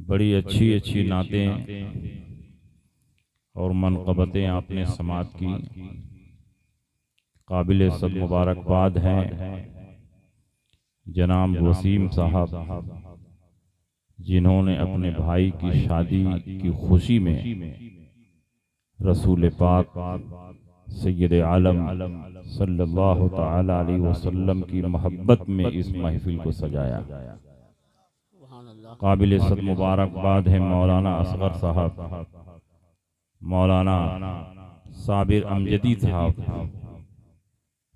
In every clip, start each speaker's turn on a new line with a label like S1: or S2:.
S1: बड़ी अच्छी अच्छी नातें और मनक़बतें आपने समात की, काबिल सब मुबारकबाद हैं जनाब वसीम साहब, जिन्होंने अपने भाई की शादी की खुशी में रसूल पाक सैयद आलम सल्लल्लाहु ताला अलैहि वसल्लम की मोहब्बत में इस महफिल को सजाया। काबिल सद मुबारकबाद है मौलाना असगर साहब, मौलाना साबिर अमजदी साहब,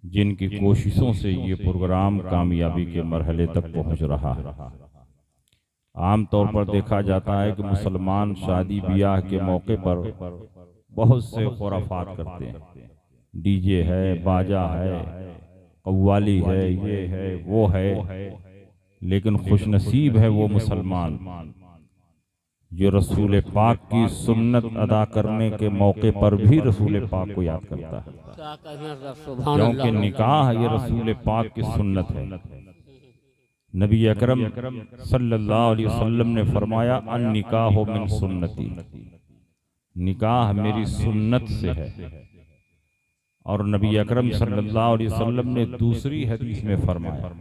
S1: जिनकी कोशिशों से ये प्रोग्राम कामयाबी के मरहले तक पहुंच रहा है। आम तौर पर देखा जाता है कि मुसलमान शादी ब्याह के मौके पर बहुत से खुराफात करते हैं, डीजे है, बाजा है, कव्वाली है, ये है वो है, लेकिन खुशनसीब है वो मुसलमान जो रसूल पाक की सुन्नत अदा करने के मौके पर भी रसूल पाक को याद करता है, क्योंकि निकाह ये रसूल पाक की सुन्नत है। नबी अकरम सल्लल्लाहु अलैहि वसल्लम ने फरमाया अन निकाह मिन सुन्नती, निकाह मेरी सुन्नत से है। और नबी अकरम सल्लल्लाहु अलैहि वसल्लम ने दूसरी हदीस में फरमाया,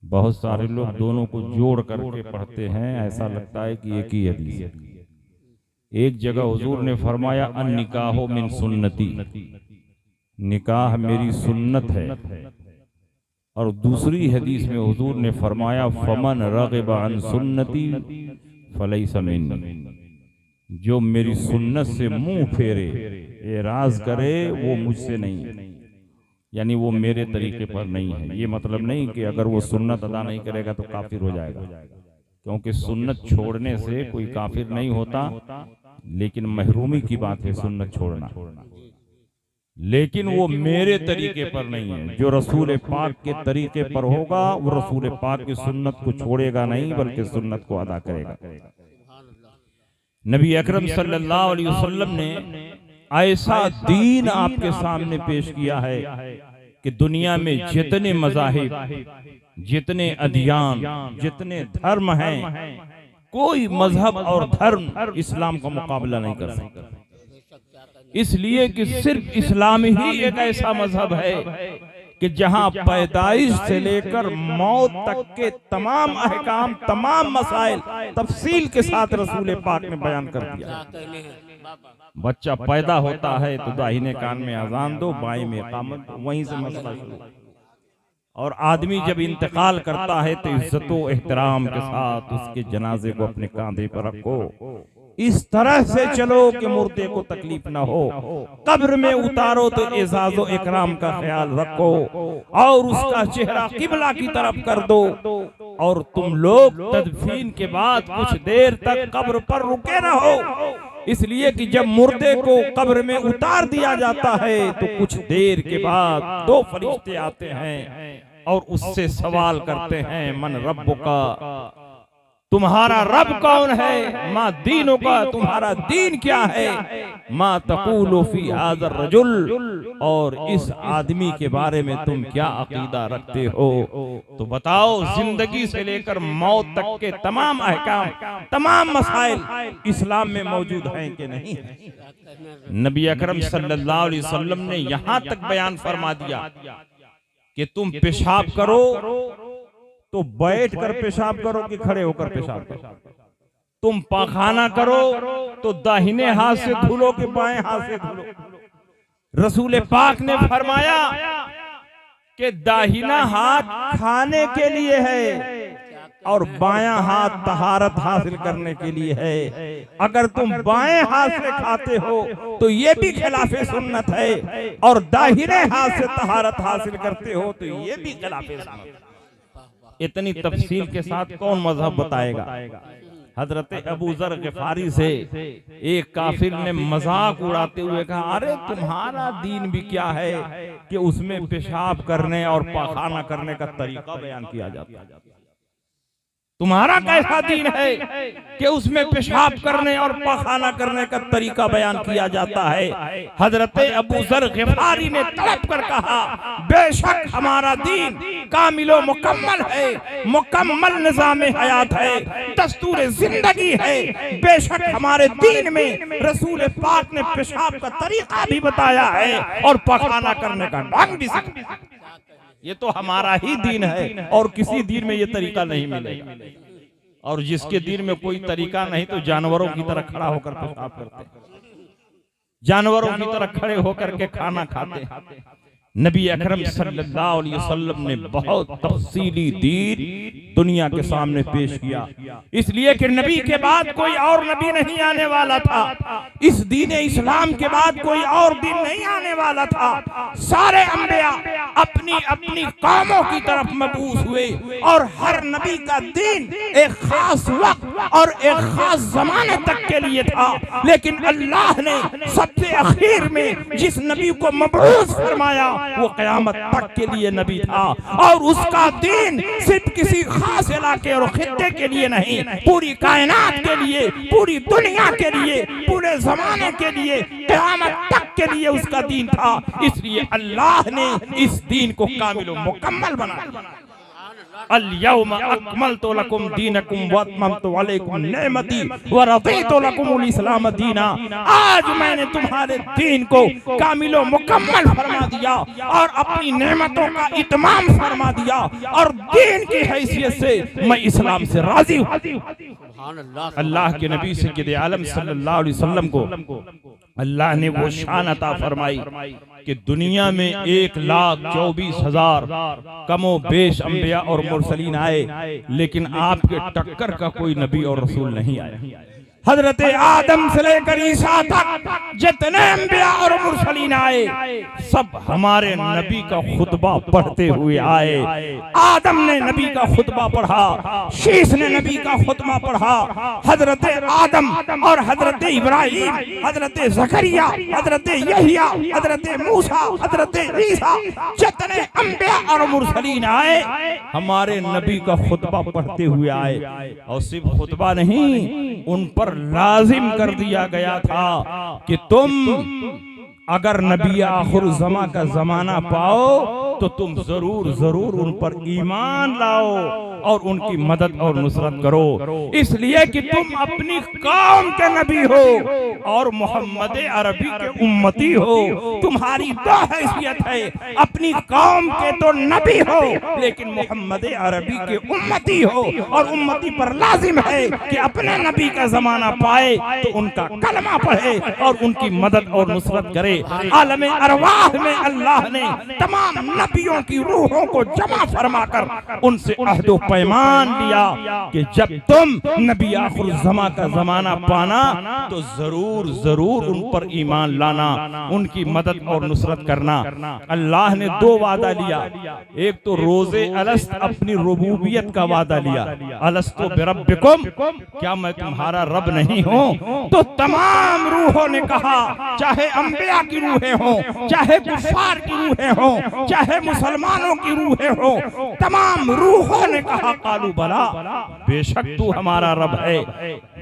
S1: बहुत सारे लोग दोनों को जोड़ करके पढ़ते हैं, ऐसा लगता है कि एक ही हदीस है। एक जगह हुजूर ने फरमाया अन निकाहो मिन सुन्नती, निकाह मेरी सुन्नत है। और दूसरी हदीस में हुजूर ने फरमाया फमन रग़िब अन सुन्नती फलैसा मिन्नी, जो मेरी सुन्नत से मुंह फेरे, एराज करे, वो मुझसे नहीं है, यानी वो मेरे तरीके पर नहीं है। ये मतलब नहीं कि अगर वो सुन्नत अदा नहीं करेगा तो काफिर हो जाएगा, क्योंकि सुन्नत छोड़ने से कोई काफिर नहीं होता, लेकिन महरूमी की बात है सुन्नत छोड़ना। लेकिन वो मेरे तरीके पर नहीं है, जो रसूल पाक के तरीके पर होगा वो रसूल पाक की सुन्नत को छोड़ेगा नहीं, बल्कि सुन्नत को अदा करेगा। नबी अकरम सल्लल्लाहु अलैहि वसल्लम ने ऐसा दीन आपके सामने पेश किया है कि दुनिया में जितने मज़ाहिब, जितने अदियान, जितने धर्म हैं, कोई मजहब और धर्म इस्लाम का मुकाबला नहीं कर सकता। इसलिए कि सिर्फ इस्लाम ही एक ऐसा मजहब है कि जहां पैदाइश से लेकर मौत तक के तमाम अहकाम, तमाम मसाइल तफसील के साथ रसूल पाक ने बयान कर दिया। बच्चा पैदा होता है तो दाहिने कान में अजान दो, बाएं में इकामत दो, वहीं से मसला शुरू। और आदमी जब इंतकाल करता है तो इज्जत व एहतराम के साथ उसके जनाजे को अपने कांधे पर रखो, इस तरह से चलो कि मुर्दे को तकलीफ ना हो। कब्र में उतारो तो एजाज़ो इकराम का ख्याल रखो और उसका चेहरा किबला की तरफ कर दो। और तुम लोग तदफीन के बाद कुछ देर तक कब्र पर रुके ना हो, इसलिए कि जब मुर्दे को कब्र में उतार दिया जाता है तो कुछ देर के बाद दो फरिश्ते आते हैं और उससे सवाल करते हैं मन रब्बुका, तुम्हारा रब कौन है, माँ दीनों का, तुम्हारा दीन क्या है, माँ तक़ूलु फी हाज़ा रजुल, और इस आदमी के बारे में तुम क्या अकीदा रखते हो। तो बताओ जिंदगी से लेकर मौत तक के तमाम अहकाम, तमाम मसाइल इस्लाम में मौजूद हैं कि नहीं है। नबी अकरम सल्लल्लाहु अलैहि वसल्लम ने यहाँ तक बयान फरमा दिया कि तुम पेशाब करो तो बैठ कर पेशाब करो कि खड़े होकर पेशाब करो, तुम पाखाना करो तो दाहिने हाथ से धुलो कि बाएं हाथ से धुलो। रसूल पाक ने फरमाया कि दाहिना हाथ खाने के लिए है और बायां हाथ तहारत हासिल करने के लिए है। अगर तुम बाएं हाथ से खाते हो तो ये भी खिलाफे सुन्नत है, और दाहिने हाथ से तहारत हासिल करते हो तो ये भी खिलाफे सुन्नत है। इतनी तफसील के साथ कौन मजहब बताएगा। हजरत अबू जर गिफारी से एक काफिर ने मजाक उड़ाते हुए कहा, अरे तुम्हारा दीन भी क्या है कि उसमें पेशाब करने और पाखाना करने का तरीका बयान किया जाता है। तुम्हारा कैसा दीन है कि उसमें पेशाब करने और पाखाना करने का तरीका बयान किया जाता है। हजरत अबू जर गिफारी ने तड़प कर कहा, बेशक हमारा दीन कामिलो मुकम्मल है, मुकम्मल निजाम हयात है, दस्तूर जिंदगी है। बेशक हमारे दीन में रसूल पाक ने पेशाब का तरीका भी बताया है और पाखाना करने का ढंग भी सिखाया। ये तो हमारा ही दीन है और किसी दीन में ये तरीका नहीं मिलेगा। और जिसके दीन में कोई तरीका नहीं तो जानवरों की तरह खड़ा होकर पेशाब करते, जानवरों की तरह खड़े होकर के खाना खाते। नबी अकरम सल्लल्लाहु अलैहि वसल्लम ने बहुत तफसीली दीन दुनिया के सामने पेश किया, इसलिए कि नबी के बाद कोई और नबी नहीं आने वाला था। इस दीन इस्लाम के बाद कोई और दीन नहीं आने वाला था। सारे अंबिया अपनी अपनी कौमों की तरफ मबूस हुए और हर नबी का दीन एक खास वक्त और एक खास जमाने तक के लिए था। लेकिन अल्लाह ने सबसे आखिर में जिस नबी को मबूस फरमाया वो क़यामत तक के लिए नबी था और उसका दीन सिर्फ किसी खास इलाके और खित्ते के लिए नहीं, पूरी कायनात के लिए, पूरी दुनिया के लिए, पूरे जमाने के लिए, क़यामत तक के लिए उसका दीन था। इसलिए अल्लाह ने इस दीन को कामिल और मुकम्मल बनाया। अल-यौमा अकमलतु लकुम दीनकुम व अतममतु अलैकुम निअमती व रदीतु लकुमुल इस्लाम दीना। आज मैंने तुम्हारे दीन को कामिल व मुकम्मल फरमा दिया और अपनी नेमतों का इत्माम फरमा दिया और दीन की हैसियत से मैं इस्लाम से राजी हूँ। अल्लाह के नबी सय्यद आलम सल्लल्लाहु अलैहि वसल्लम को अल्लाह ने वो शान अता फरमाई कि दुनिया में 1,24,000 कमो बेश अंबिया और मुरसलीन आए, लेकिन आपके टक्कर का कोई नबी और रसूल नहीं आया। हजरत आदम से लेकर ईसा तक जितने अंबिया और मुरसलीन आए सब हमारे नबी का खुतबा पढ़ते हुए आए। आदम ने नबी का खुतबा पढ़ा, शीश ने नबी का खुतबा पढ़ा। हजरत आदम और हजरत इब्राहिम, हजरत जकरिया, हजरत यहिया, हजरत मूसा, हजरत ईसा, जितने अंबिया और मुरसलीन आए हमारे नबी का खुतबा पढ़ते हुए आए। और सिर्फ खुतबा नहीं, उन पर लाजिम कर दिया गया था कि तुम अगर नबी आखिर ज़मा का जमाना पाओ तो तुम जरूर जरूर उन पर ईमान लाओ और उनकी मदद और नुसरत करो, इसलिए कि तुम अपनी कौम के नबी हो और मोहम्मद अरबी के उम्मती हो। तुम्हारी दो हैसियत है, अपनी कौम के तो नबी हो लेकिन मोहम्मद अरबी के उम्मती हो और उम्मती पर लाजिम है कि अपने नबी का जमाना पाए तो उनका कलमा पढ़े और उनकी मदद और नुसरत करे। आलमे अरवाह में अल्लाह ने तमाम नबियों की रूहों को जमा फरमाकर उनसे अहदो पैमान लिया कि जब तुम नबी आखिर ज़मा का जमाना पाना तो जरूर जरूर उन पर ईमान लाना, उनकी मदद और नुसरत करना। अल्लाह ने दो वादा लिया, एक तो रोजे अलस्त अपनी रुबूबियत का वादा लिया, अलस्तु बिरब्बिकुम, क्या मैं तुम्हारा रब नहीं हूँ? तो तमाम रूहों ने कहा, चाहे अंबिया की रूहें हों, चाहे कुफार की रूहें हों, चाहे मुसलमानों की रूहें हों, तमाम रूहों ने कहा कालू बला, बेशक तू हमारा रब है।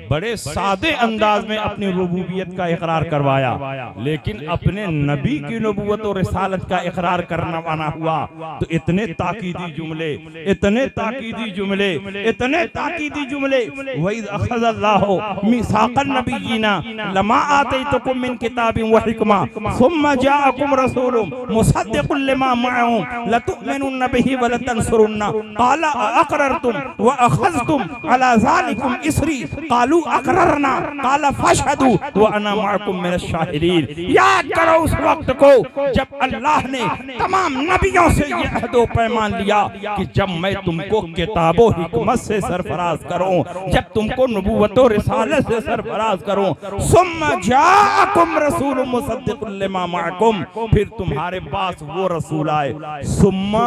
S1: बड़े सादे अंदाज में अपनी रुबूबियत का इकरार करवाया, लेकिन अपने नबी की नबूवत और रिसालत का इकरार करना माना हुआ तो इतने ताकीदी जुमले, इतने ताकीदी जुमले, इतने ताकीदी जुमले, वइज़ अख़ज़ल्लाहु मीसाक़न नबिय्यीना लमा आतैतुकुम मिन किताबिन व हिकमा सुम्मा जाअकुम रसूलुम मुसद्दिक़ुन लिमा मअहुम लतु'मिनुन्न बिही व लतंसुरुन्ना क़ाला अक़ररतुम व अख़ज़्तुम अला ज़ालिकुम इसरी क़ालू अक़ररना क़ाला फ़अशहदू व अना मअकुम मिनश शाहिदीन। याद करो उस वक्त को जब अल्लाह ने तमाम नबियों से ये अहदो पैमान लिया कि जब मैं तुमको किताबो हिकमत से सरफराज करूं, जब तुमको नबूवत और रिसालत से सरफराज करूं, सुम्मा जाअकुम रसूलुम मुसद्दिक़ुन लिमा मअकुम, फिर तुम्हारे पास वो रसूल आए सुम्मा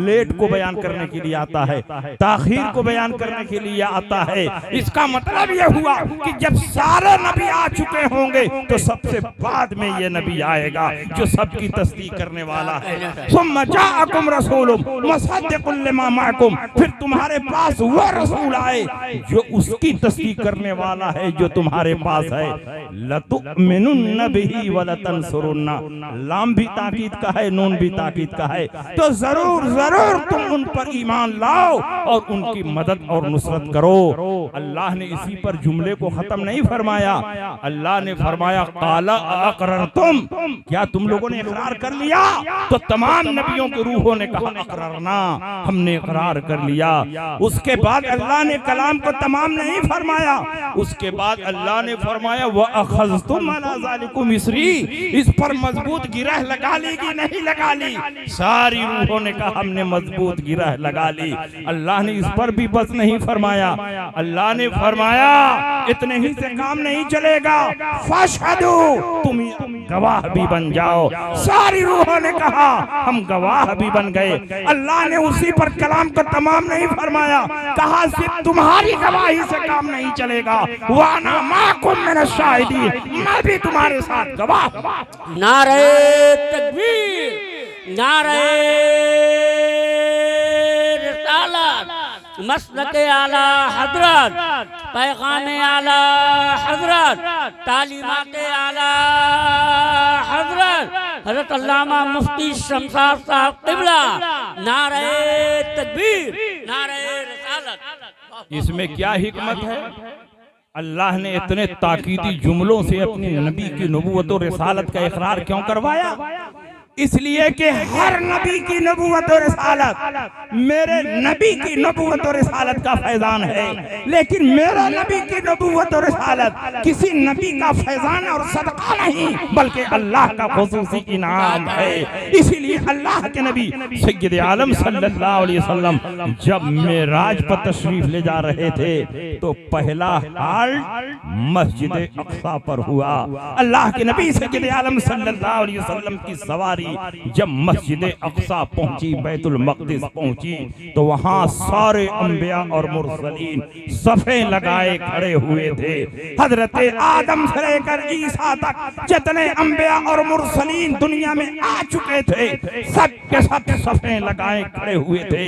S1: लेट को बयान करने के लिए आता है, ताखीर को बयान करने के लिए आता है। इसका मतलब यह हुआ कि जब सारे नबी आ चुके होंगे तो सबसे बाद में ये नबी आएगा जो सबकी तस्दीक करने वाला है। सुम्मा जाअकुम रसूलुम मुसद्दिकुल लिमा माअकुम, फिर तुम्हारे पास वो रसूल आए जो उसकी तस्दीक करने वाला है जो तुम्हारे पास है। लतुमिनुन्न बिही व लतंसुरुन्ना, लाम भी ताकीद का है, नून भी ताकीद का है, तो जरूर जरूर तुम उन पर ईमान लाओ और उनकी मदद और नुसरत करो। अल्लाह ने इसी पर जुमले को खत्म नहीं फरमाया, अल्लाह ने फरमाया काला अक़ररतुम, क्या तुम लोगों ने इकरार कर लिया? तो तमाम नबियों के रूहों ने कहा अक़ररना, हमने इकरार कर लिया। उसके बाद अल्लाह ने कलाम को तमाम नहीं फरमाया, उसके बाद अल्लाह ने फरमाया व अखज़तुम अला ज़ालिकुम इसरी, इस पर मजबूत गिरह लगा ली कि नहीं लगा ली? सारी रूहों ने कहा हमने मजबूत गिरह लगा ली। अल्लाह ने इस पर भी बस नहीं फरमाया, अल्लाह ने फरमाया इतने ही से काम नहीं चलेगा, फशहदू, तुम गवाह भी बन जाओ। सारी रूहों ने कहा हम गवाह भी बन गए। अल्लाह ने उसी पर कलाम को तमाम नहीं फरमाया, कहा सिर्फ तुम्हारी गवाही से काम नहीं चलेगा, वाना माकुम मिनश शाहिदीन, मैं भी तुम्हारे साथ गवाह।
S2: नारे तकबीर, नारे रिसालत, मसलके आला हजरत, पैगामे आला हजरत, तालीमाते आला हजरत हजरत अल्लामा मुफ्ती शमशाद साहब क़िबला, नारे तकबीर, नारे रिसालत।
S1: इसमें क्या हिकमत है? अल्लाह ने इतने ताकीदी जुमलों से अपने नबी की नबूवत और रिसालत का इकरार क्यों करवाया? इसलिए कि हर नबी की नबूवत और रिसालत मेरे नबी की नबूवत और रिसालत का फैजान है, लेकिन मेरा नबी की नबूवत और रिसालत किसी नबी का फैजान और सदका नहीं बल्कि अल्लाह का खुसूसी इनाम है। इसीलिए अल्लाह के नबी सय्यद आलम सल्लल्लाहु अलैहि वसल्लम जब मेराज पर तशरीफ ले जा रहे थे तो पहला हाल्ट मस्जिद अक्सा पर हुआ। अल्लाह के नबी सय्यद आलम सल्लल्लाहु अलैहि वसल्लम की सवारी जब मस्जिद अक्सा पहुंची, बैतुल मक़दिस पहुंची, तो वहां सारे अंबिया और मुरसलीन सफ़े लगाए खड़े हुए थे। हजरत आदम से लेकर ईसा तक जितने अंबिया और मुरसलीन दुनिया में आ चुके थे सब के सब सफ़े लगाए खड़े हुए थे,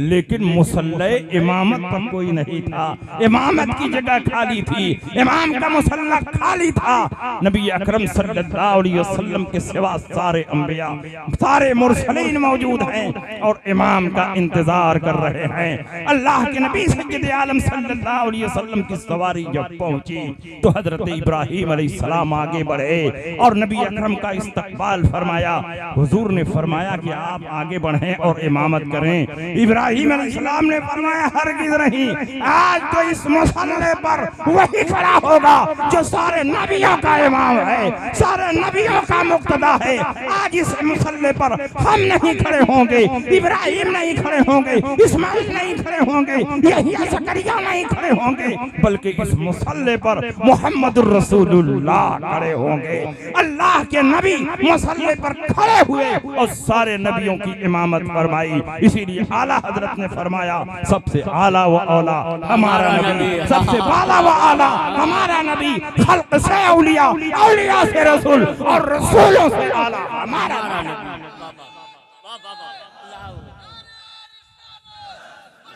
S1: लेकिन मुसल्ले इमामत पर कोई नहीं था। इमामत की जगह खाली थी, इमाम का मुसल्ला खाली था। नबी अकरम सल्लल्लाहु अलैहि वसल्लम के सिवा सारे सारे मुरसलीन मौजूद हैं और इमाम का इंतजार कर रहे हैं। अल्लाह के नबी सय्यद आलम सल्लल्लाहु अलैहि वसल्लम की सवारी जब पहुंची तो हजरत इब्राहीम अलैहिस्सलाम आगे बढ़े और नबी अकरम का इस्तकबाल फरमाया। हुजूर ने फरमाया कि आप आगे बढ़ें और इमामत करें। इब्राहीम अलैहिस्सलाम ने फरमाया हरगिज़ नहीं, आज तो इस मुसल्ले पर वही खड़ा होगा जो सारे नबियों का इमाम है, सारे नबियों का मुक्तदा है। आज इस मुसल्ले पर हम नहीं खड़े होंगे, इब्राहिम नहीं खड़े होंगे, इस्माइल नहीं खड़े होंगे, यहिया ज़करिया नहीं खड़े होंगे, बल्कि इस मुसल्ले पर मोहम्मदुर रसूलुल्लाह खड़े होंगे। अल्लाह के नबी मुसल्ले पर खड़े हुए और सारे नबियों की इमामत फरमाई। इसीलिए आला हजरत ने फरमाया सबसे आला व औला हमारा नबी, सबसे बाला व आला हमारा नबी, खल्क से औलिया, औलिया से रसूल और रसूलों से आला हमारा नबी।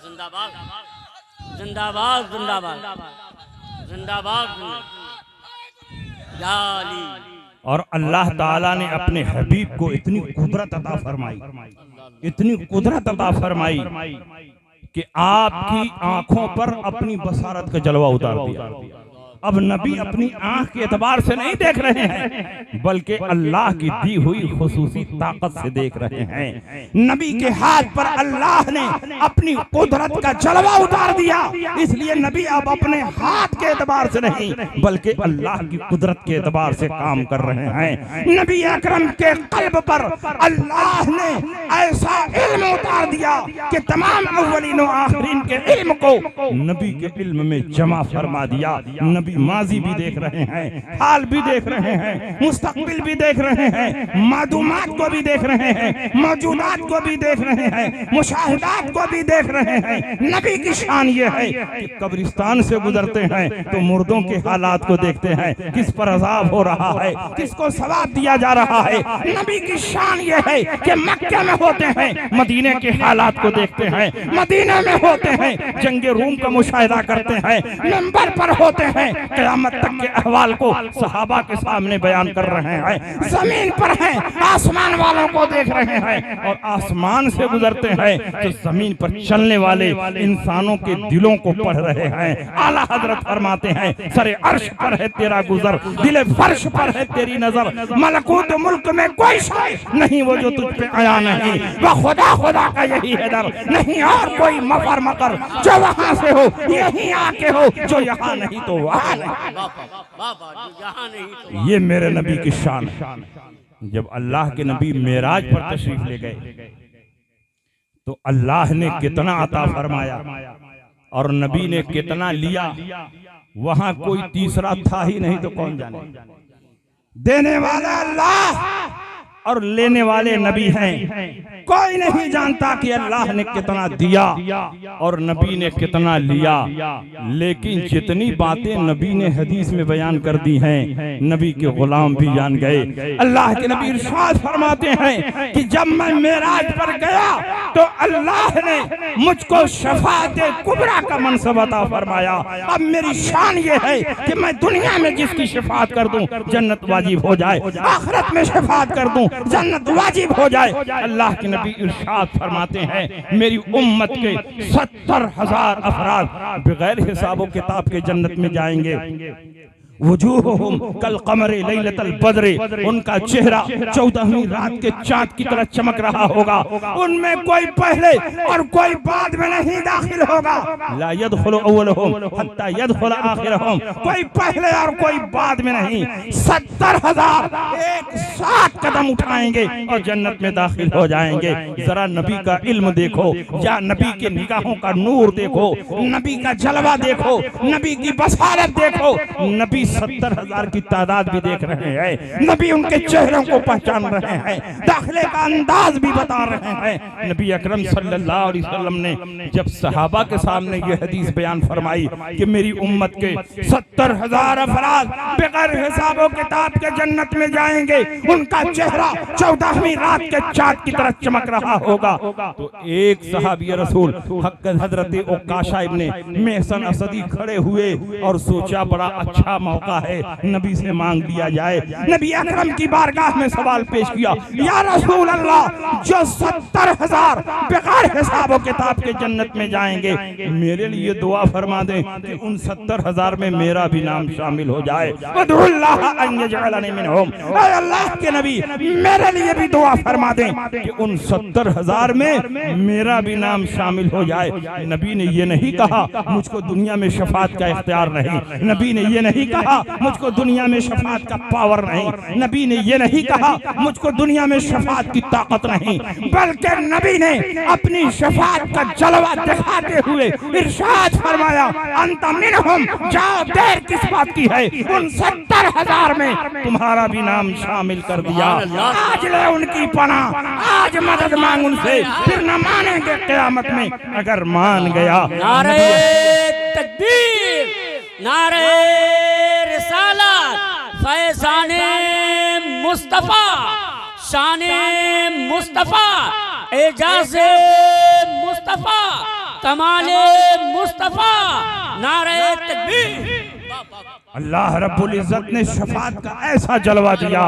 S2: जिंदाबाद जिंदाबाद जिंदाबाद जिंदाबाद।
S1: और अल्लाह ताला ने अपने हबीब को इतनी कुदरत अता फरमाई, इतनी कुदरत अता फरमाई कि आपकी आंखों पर अपनी बसारत का जलवा उतार दिया। अब नबी अपनी आंख के एतबार से नहीं देख रहे हैं बल्कि अल्लाह की दी हुई खुसूसी ताकत से देख रहे हैं। नबी के हाथ पर अल्लाह ने अपनी कुदरत का जलवा उतार दिया, इसलिए नबी अब अपने हाथ के एतबार से नहीं बल्कि अल्लाह की कुदरत के एतबार से काम कर रहे हैं। नबी अकरम के कल्ब पर अल्लाह ने ऐसा इल्म उतार दिया कि तमाम अव्वलीन और आखिरीन के इल्म को नबी के इल्म में जमा फरमा दिया। नबी नबी माजी भी देख रहे हैं, हाल भी देख रहे हैं, मुस्तकबिल भी देख रहे हैं, मादूमात को भी देख रहे हैं, मौजूदात को भी देख रहे हैं, मुशाहिदात को भी देख रहे हैं। नबी की शान ये है कि कब्रिस्तान से गुजरते हैं तो मुर्दों के हालात को देखते हैं, किस पर अजाब हो रहा है, किसको सवाब दिया जा रहा है। नबी की शान ये है कि मक्के में होते हैं, मदीने के हालात को देखते हैं, मदीने में होते हैं, जंगे रूम का मुशाहिदा करते हैं, मिंबर पर होते हैं, क़यामत तक के अहवाल को सहाबा के सामने बयान कर रहे हैं, जमीन पर हैं, आसमान वालों को देख रहे हैं, और आसमान से गुजरते हैं तो जमीन पर चलने वाले इंसानों के दिलों को पढ़ रहे हैं। आला हजरत फरमाते हैं, सरे अर्श पर है तेरा गुजर, दिले फर्श पर है तेरी नजर, मलकूत मुल्क में कोई शय नहीं वो जो तुझ पे आया नहीं, वह खुदा खुदा का यही है दर, नहीं और कोई मफर मकर, जो वहां से हो यहीं आके हो, जो यहाँ नहीं तो वहां नहीं। ये मेरे नबी की शान है। जब अल्लाह के नबी मेराज पर तशरीफ ले गए तो अल्लाह ने कितना अता फरमाया और नबी ने कितना लिया, वहां कोई तीसरा था ही नहीं तो कौन जाने। देने वाला अल्लाह और लेने वाले नबी हैं। कोई नहीं जानता कि अल्लाह ने कितना दिया और नबी ने कितना लिया, लेकिन जितनी बातें नबी ने हदीस में बयान कर दी हैं नबी के गुलाम भी जान गए। अल्लाह के नबी इरशाद फरमाते हैं कि जब मैं मेराज पर गया तो अल्लाह ने मुझको शफाअत कुबरा का मनसब अता फरमाया। अब मेरी शान ये है कि मैं दुनिया में जिसकी शफाअत कर दूं जन्नत वाजिब हो जाए, आखिरत में शफाअत कर दूं जन्नत वाजिब हो जाए। अल्लाह के नबी इरशाद फरमाते हैं मेरी उम्मत के 70,000 अफराद बगैर हिसाब किताब के जन्नत में जाएंगे। वजूहुहुम कल कमरे लैलतल बद्र, उनका चेहरा 14वीं रात के चांद की तरह चमक रहा होगा। उनमें कोई पहले और कोई बाद में नहीं दाखिल होगा। ला यदखुलु अव्वलुहुम हत्ता यदखुल आखिरहुम, कोई पहले और कोई बाद में नहीं। 70,000 एक साथ कदम उठाएंगे और जन्नत में दाखिल हो जाएंगे। जरा नबी का इल्म देखो, या नबी के निगाहों का नूर देखो, नबी का जलवा देखो, नबी की बसारत देखो। नबी 70,000 की तादाद भी देख रहे हैं, नबी उनके चेहरों को पहचान रहे हैं, दाखिले का अंदाज भी बता रहे हैं। नबी अकरम सल्लल्लाहु अलैहि वसल्लम ने जब सहाबा के सामने ये हदीस बयान फरमाई कि मेरी उम्मत के 70,000 अफराद बगैर हिसाब किताब के जन्नत में जाएंगे, उनका चेहरा 14वीं रात के चाँद की तरह चमक रहा होगा, तो एक सहाबी रसूल हजरत उकाशा इब्ने मेहसन असदी खड़े हुए और सोचा बड़ा अच्छा मौका है, नबी से मांग लिया जाए। नबी अकरम की बारगाह में सवाल पेश किया, या रसूल अल्लाह, जो 70,000 बगैर हिसाब किताब के जन्नत में जाएंगे, मेरे लिए दुआ फरमा दें कि उन 70,000 में मेरा भी नाम शामिल हो जाए। वदुल्लाह अन यजअलनी मिनहुम, ऐ अल्लाह के नबी मेरे लिए भी दुआ फरमा दें कि उन 70,000 में मेरा भी नाम शामिल हो जाए। नबी ने ये नहीं कहा मुझको दुनिया में शफाअत का इख्तियार नहीं, नबी ने ये नहीं कहा मुझको दुनिया में शफाअत का पावर नहीं, नबी ने ये नहीं कहा मुझको दुनिया में शफाअत की ताकत नहीं, बल्कि नबी ने अपनी शफाअत का जलवा दिखाते हुए इरशाद फरमाया, अंत मिनहुम, जाओ देर किस बात की है, उन 70,000 में तुम्हारा भी नाम शामिल कर दिया। आज ले उनकी पनाह, आज मदद मांग उनसे, फिर न मानेंगे क़यामत में, अगर मान गया।
S2: नारे तकबीर, नारे रिसालत, फैज़ाने मुस्तफा, शाने मुस्तफा, एजाज़े मुस्तफा, कमाले मुस्तफा, नारे तकबीर।
S1: अल्लाह रब्बुल इज्जत ने शफाअत का ऐसा जलवा दिया,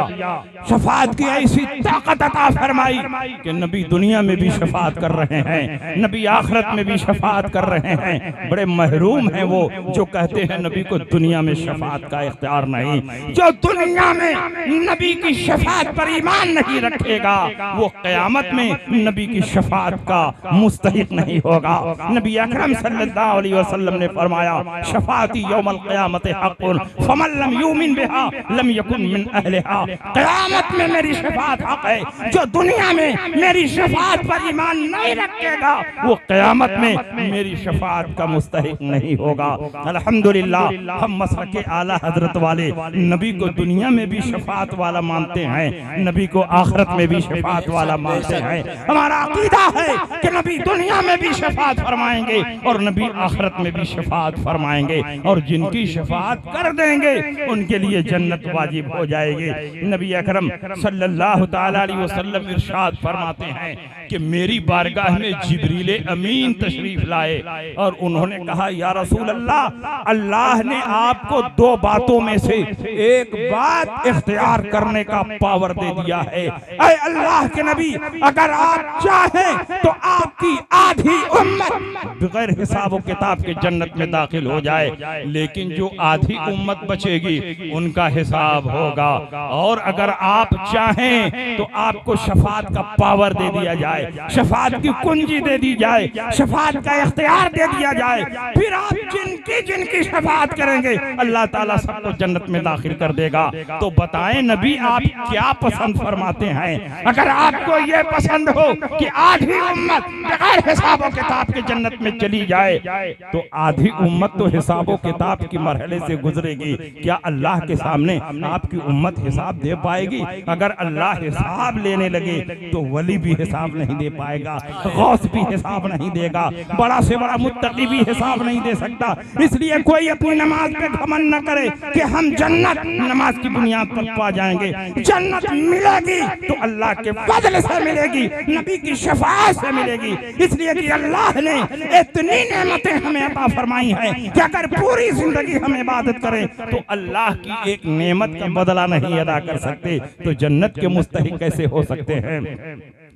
S1: शफाअत की ऐसी ताकत अता फरमाई कि नबी दुनिया में भी शफाअत कर रहे हैं, नबी आखिरत में भी शफाअत कर रहे हैं। बड़े महरूम हैं वो जो कहते हैं नबी को दुनिया में शफाअत का इख्तियार नहीं। जो दुनिया में नबी की शफाअत पर ईमान नहीं रखेगा वो क़यामत में नबी की शफाअत का मुस्तहिक नहीं होगा। नबी अकरम सल्लल्लाहु अलैहि वसल्लम ने फरमाया, शफाअती यौमल क़यामत हक़्क़ुन, फमन लम युमिन बिहा लम यकुन मिन अहलिहा। क़यामत में मेरी शफाअत हक है। जो दुनिया में मेरी शफाअत पर ईमान नहीं रखेगा वो क़यामत में मेरी शफाअत का मुस्तहिक नहीं होगा। अल्हम्दुलिल्लाह हम मसलके आला हजरत वाले नबी को दुनिया में भी शफाअत वाला मानते हैं, नबी को आखिरत में भी शफाअत वाला मानते हैं। हमारा अकीदा है कि नबी दुनिया में भी शफाअत फरमाएंगे और नबी आखिरत में भी शफाअत फरमाएंगे, और जिनकी शफाअत कर देंगे उनके लिए जन्नत वाजिब हो जाएगी। नबी अकरम सल्लल्लाहु ताला अलैहि वसल्लम इरशाद फरमाते हैं कि मेरी बारगाह में जिब्रील अमीन तशरीफ लाए और उन्होंने कहा, या रसूल अल्लाह, अल्लाह ने आपको दो बातों में से एक बात इख्तियार करने का पावर दे दिया है। ऐ अल्लाह के नबी, अगर आप चाहें तो आपकी आधी उम्मत बगैर हिसाब और किताब के जन्नत में दाखिल हो जाए, लेकिन जो आधी उम्मत बचेगी उनका हिसाब होगा। और अगर आप चाहें तो आपको शफाअत का पावर दे दिया जाए, शफाअत की कुंजी दे दी जाए, शफाअत का इख्तियार दे दिया जाए, फिर आप जिनकी जिनकी शफाअत करेंगे अल्लाह ताला सबको जन्नत में दाखिल कर देगा। तो बताएं नबी, आप क्या पसंद फरमाते हैं? अगर आपको ये पसंद हो कि आधी उम्मत बगैर हिसाब और किताब के जन्नत में चली जाए, तो आधी उम्मत तो हिसाब और किताब की मरहले से गुजरेगी। क्या अल्लाह के सामने आपकी उम्मत हिसाब दे पाएगी? अगर अल्लाह हिसाब लेने लगे तो वली भी हिसाब नहीं दे पाएगा, गौस भी हिसाब नहीं देगा, बड़ा से बड़ा मुत्तकी भी हिसाब नहीं दे सकता। इसलिए कोई अपनी नमाज पे घमंड न करे कि हम जन्नत नमाज की बुनियाद पर पा जाएंगे। जन्नत मिलेगी तो अल्लाह के फजल से मिलेगी, नबी की शफाअत से मिलेगी। इसलिए कि अल्लाह ने इतनी नेमतें हमें अता फरमाई हैं कि अगर पूरी जिंदगी हम इबादत करें तो अल्लाह की एक नेमत का बदला नहीं अदा कर सकते, तो जन्नत के मुस्तहिक कैसे हो सकते हैं?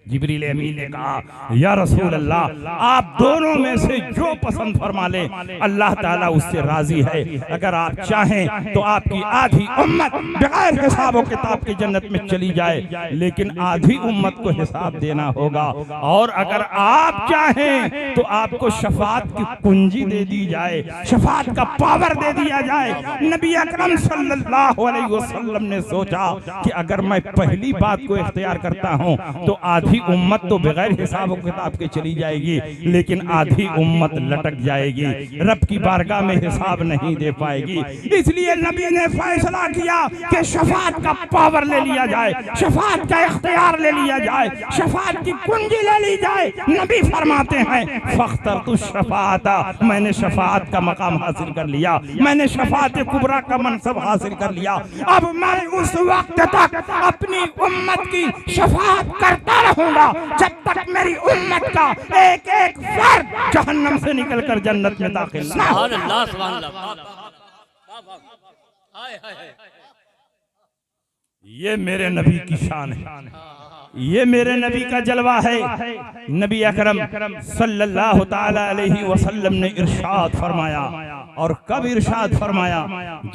S1: जिब्रील अमीन ने कहा, या रसूल अल्लाह, आप दोनों में से जो पसंद फरमा ले अल्लाह ताला उससे राजी है। अगर आप चाहें तो आपकी आधी उम्मत बगैर हिसाब और किताब की जन्नत में चली जाए, लेकिन आधी उम्मत को हिसाब देना होगा। और अगर आप चाहें तो आपको शफाअत की कुंजी दे दी जाए, शफाअत का पावर दे दिया जाए। नबी अकरम सल्लल्लाहु अलैहि वसल्लम ने सोचा कि अगर मैं पहली बात को इख्तियार करता हूं तो आधी उम्मत तो बगैर हिसाब और किताब के चली जाएगी, लेकिन आधी उम्मत लटक जाएगी, रब की बारगाह में हिसाब नहीं दे पाएगी। इसलिए नबी ने फैसला किया कि शफाअत का पावर ले लिया जाए, शफाअत का इख्तियार ले लिया जाए, शफाअत की कुंजी ले ली जाए। नबी फरमाते हैं, फख्तरतु शफाअता, मैंने शफाअत का मकाम हासिल कर लिया, मैंने शफाअत कुबरा का मनसब हासिल कर लिया। अब मैं उस वक्त तक अपनी उम्मत की शफाअत करता रहूंगा जब तक मेरी उम्मत का एक एक फर्द जहन्नम से निकलकर जन्नत में दाखिल ना हो। ये मेरे नबी की शान है, ये मेरे नबी का जलवा है। नबी अकरम सल्लल्लाहु ताला अलैहि वसल्लम ने इरशाद फरमाया, और कब इरशाद फरमाया?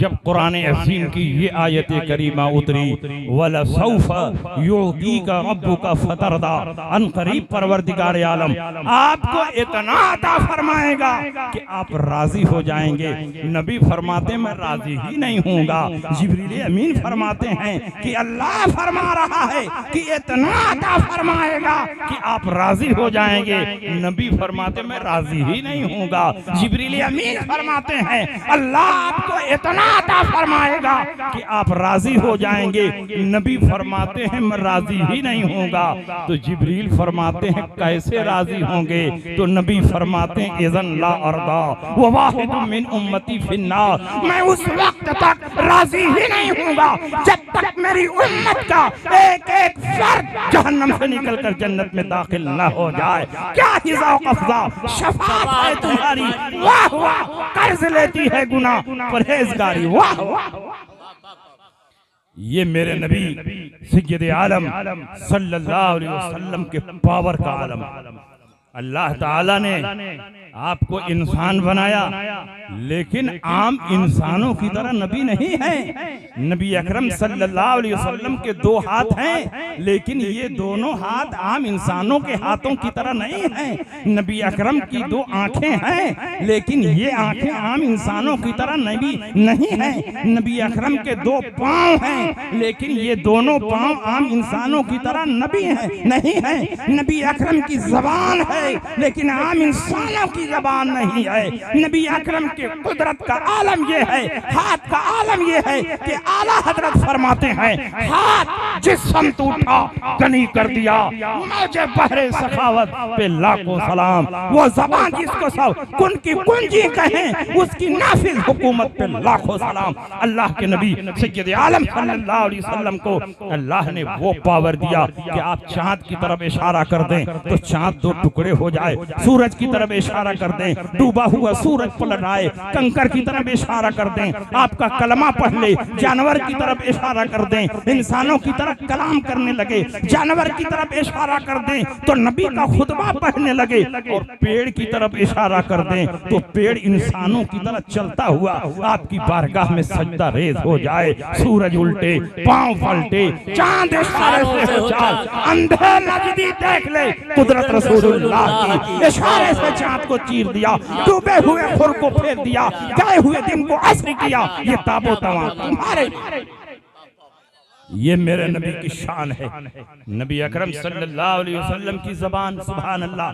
S1: जब कुरान अज़ीम की ये आयत करीमा उतरी, वला सौफ युतीका रब्बुका फतरदा, अनकरीब परवरदिगार आलम आपको इतना अता फरमाएगा कि आप राजी हो जाएंगे। नबी फरमाते मैं राजी ही नहीं हूँगा। जिब्रील अमीन फरमाते हैं कि अल्लाह फरमा रहा है कि इतना अता फरमाएगा कि आप राजी हो जाएंगे। नबी फरमाते मैं राजी ही नहीं हूँगा। जिब्रील अमीन फरमाते हैं अल्लाह आपको इतना अता फरमाएगा कि आप राजी हो जाएंगे। नबी फरमाते हैं मैं राजी ही नहीं हूँगा। तो जिब्रील फरमाते हैं कैसे राजी होंगे? तो नबी फरमाते हैं इज़न ला अर्दा व वाहिदुम मिन उम्मती फिन्नार, मैं उस वक्त तक राजी ही नहीं हूँगा जब तक मेरी उम्मत का एक एक फर्द जहन्नम से निकलकर जन्नत में दाखिल न हो जाए। क्या हिज़ा कफ़ज़ा शफ़ाअत है तुम्हारी, वाह वाह, कर्ज लेती है गुनाह परहेजगारी, वाह वाह। ये मेरे नबी सय्यद आलम सल्लल्लाहु अलैहि वसल्लम के पावर का आलम। अल्लाह ताला ने आपको इंसान बनाया, लेकिन आम इंसानों की तरह नबी नहीं है। नबी अकरम सल्लल्लाहु अलैहि वसल्लम के दो हाथ हैं, लेकिन ये दोनों हाथ आम इंसानों के हाथों की तरह नहीं हैं। नबी अकरम की दो आंखें हैं, लेकिन ये आंखें आम इंसानों की तरह नबी नहीं हैं। नबी अकरम के दो पाँव हैं, लेकिन ये दोनों पाँव आम इंसानों की तरह नबी हैं नहीं है। नबी अकरम की ज़बान है, लेकिन आम इंसानों की ज़बान नहीं है। नबी अकरम के कुदरत का आलम ये है, हाथ का आलम ये है कि आला हजरत फरमाते हैं, हाथ जिस समत उठा गनी कर दिया, मुझे बहरे सखावत पे लाखों सलाम। वो ज़बान जिसको सब कुन की कुंजी कहें, उसकी नाफिज हुकूमत पे लाखों सलाम। अल्लाह के नबी सय्यद आलम सल्लल्लाहु अलैहि वसल्लम को अल्लाह ने वो पावर दिया कि आप चांद की तरफ इशारा कर दें तो चांद दो टुकड़े हो जाए, सूरज की तरफ इशारा कर दें डूबा हुआ सूरज पलट आए, कंकर की तरफ इशारा कर दें आपका कलमा पढ़ ले, जानवर की तरफ इशारा कर दें इंसानों की तरफ कलाम करने लगे, जानवर की तरफ इशारा कर दें तो नबी का खुतबा पढ़ने लगे, और पेड़ की तरफ इशारा कर दें तो पेड़ इंसानों की तरह चलता हुआ आपकी बारगाह में सजदा रेज हो जाए। सूरज उल्टे, पांव पलटे, चांद इशारे से हो जाए, अंधे नजदी देख ले कुदरत रसूलुल्लाह की, इशारे से चांद को चीर दिया, डूबे हुए खुर को फेर दिया, गए हुए दिन को असर किया। ये ताबो तवा तुम्हारे, ये मेरे नबी की शान है। नबी अकरम सल्लल्लाहु अलैहि वसल्लम की ज़बान, सुभान अल्लाह।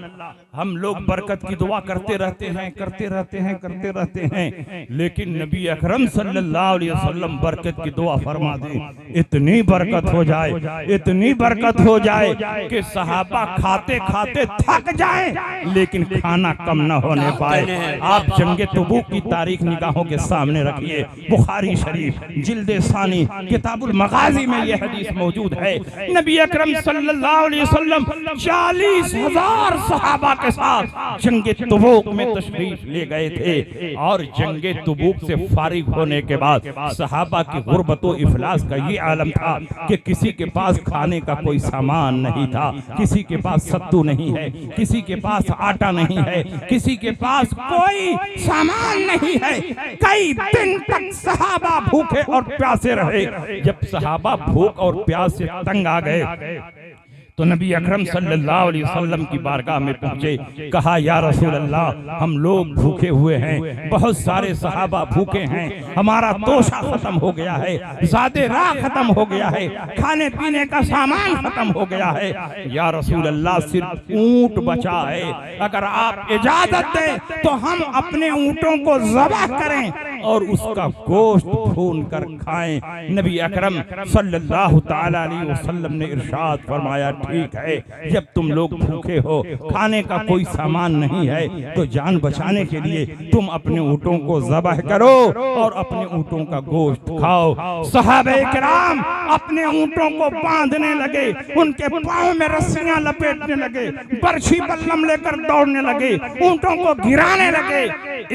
S1: हम लोग बरकत की दुआ करते रहते हैं, करते रहते हैं, करते रहते हैं, लेकिन नबी अकरम सल्लल्लाहु अलैहि वसल्लम बरकत की दुआ फरमा दें, इतनी बरकत हो जाए, इतनी बरकत हो जाए कि सहाबा खाते खाते थक जाएं, लेकिन खाना कम न होने पाए। आप जंगे तबूक की तारीख निगाहों के सामने रखिए, बुखारी शरीफ जिल्दे सानी किताबुल मगाज़ी में यह हदीस मौजूद है। नबी अकरम सल्लल्लाहु अलैहि वसल्लम 40,000 सहाबा के साथ जंगे तबूक में तशरीफ ले गए थे, और जंगे तबूक से फारिग होने के बाद सहाबा की गुर्बत व इफलास का ये आलम था कि किसी के पास खाने का कोई सामान नहीं था, किसी के पास सत्तू नहीं है, किसी के पास आटा नहीं है, किसी के पास कोई सामान नहीं है। कई दिन तक सहाबा भूखे और प्यासे रहे। जब सहाबा भूख और प्यास से तंग आ गए तो नबी अकरम सल्लल्लाहु अलैहि वसल्लम की बारगाह में पहुंचे, कहा या रसूल अल्लाह, हम लोग भूखे हुए हैं, बहुत सारे सहाबा भूखे हैं, हमारा तोशा खत्म हो गया है, ज़ादे राह खत्म हो गया है, खाने पीने का सामान खत्म हो गया है। या रसूल अल्लाह, सिर्फ ऊंट बचा है, अगर आप इजाजत दें तो हम अपने ऊंटों को ज़बह करें और उसका गोश्त भून कर खाएं। नबी अकरम सल्लल्लाहु ताला अलैहि वसल्लम ने इरशाद फरमाया, ठीक है, जब तुम लोग भूखे हो, खाने का कोई सामान नहीं है, तो जान बचाने के लिए तुम अपने ऊँटों को ज़बह करो और अपने ऊँटों का गोश्त खाओ। सहाबे किराम अपने ऊँटों को बांधने लगे, उनके पाँव में रस्सियां लपेटने लगे, बरछी बल्लम लेकर दौड़ने लगे, ऊँटों को गिराने लगे।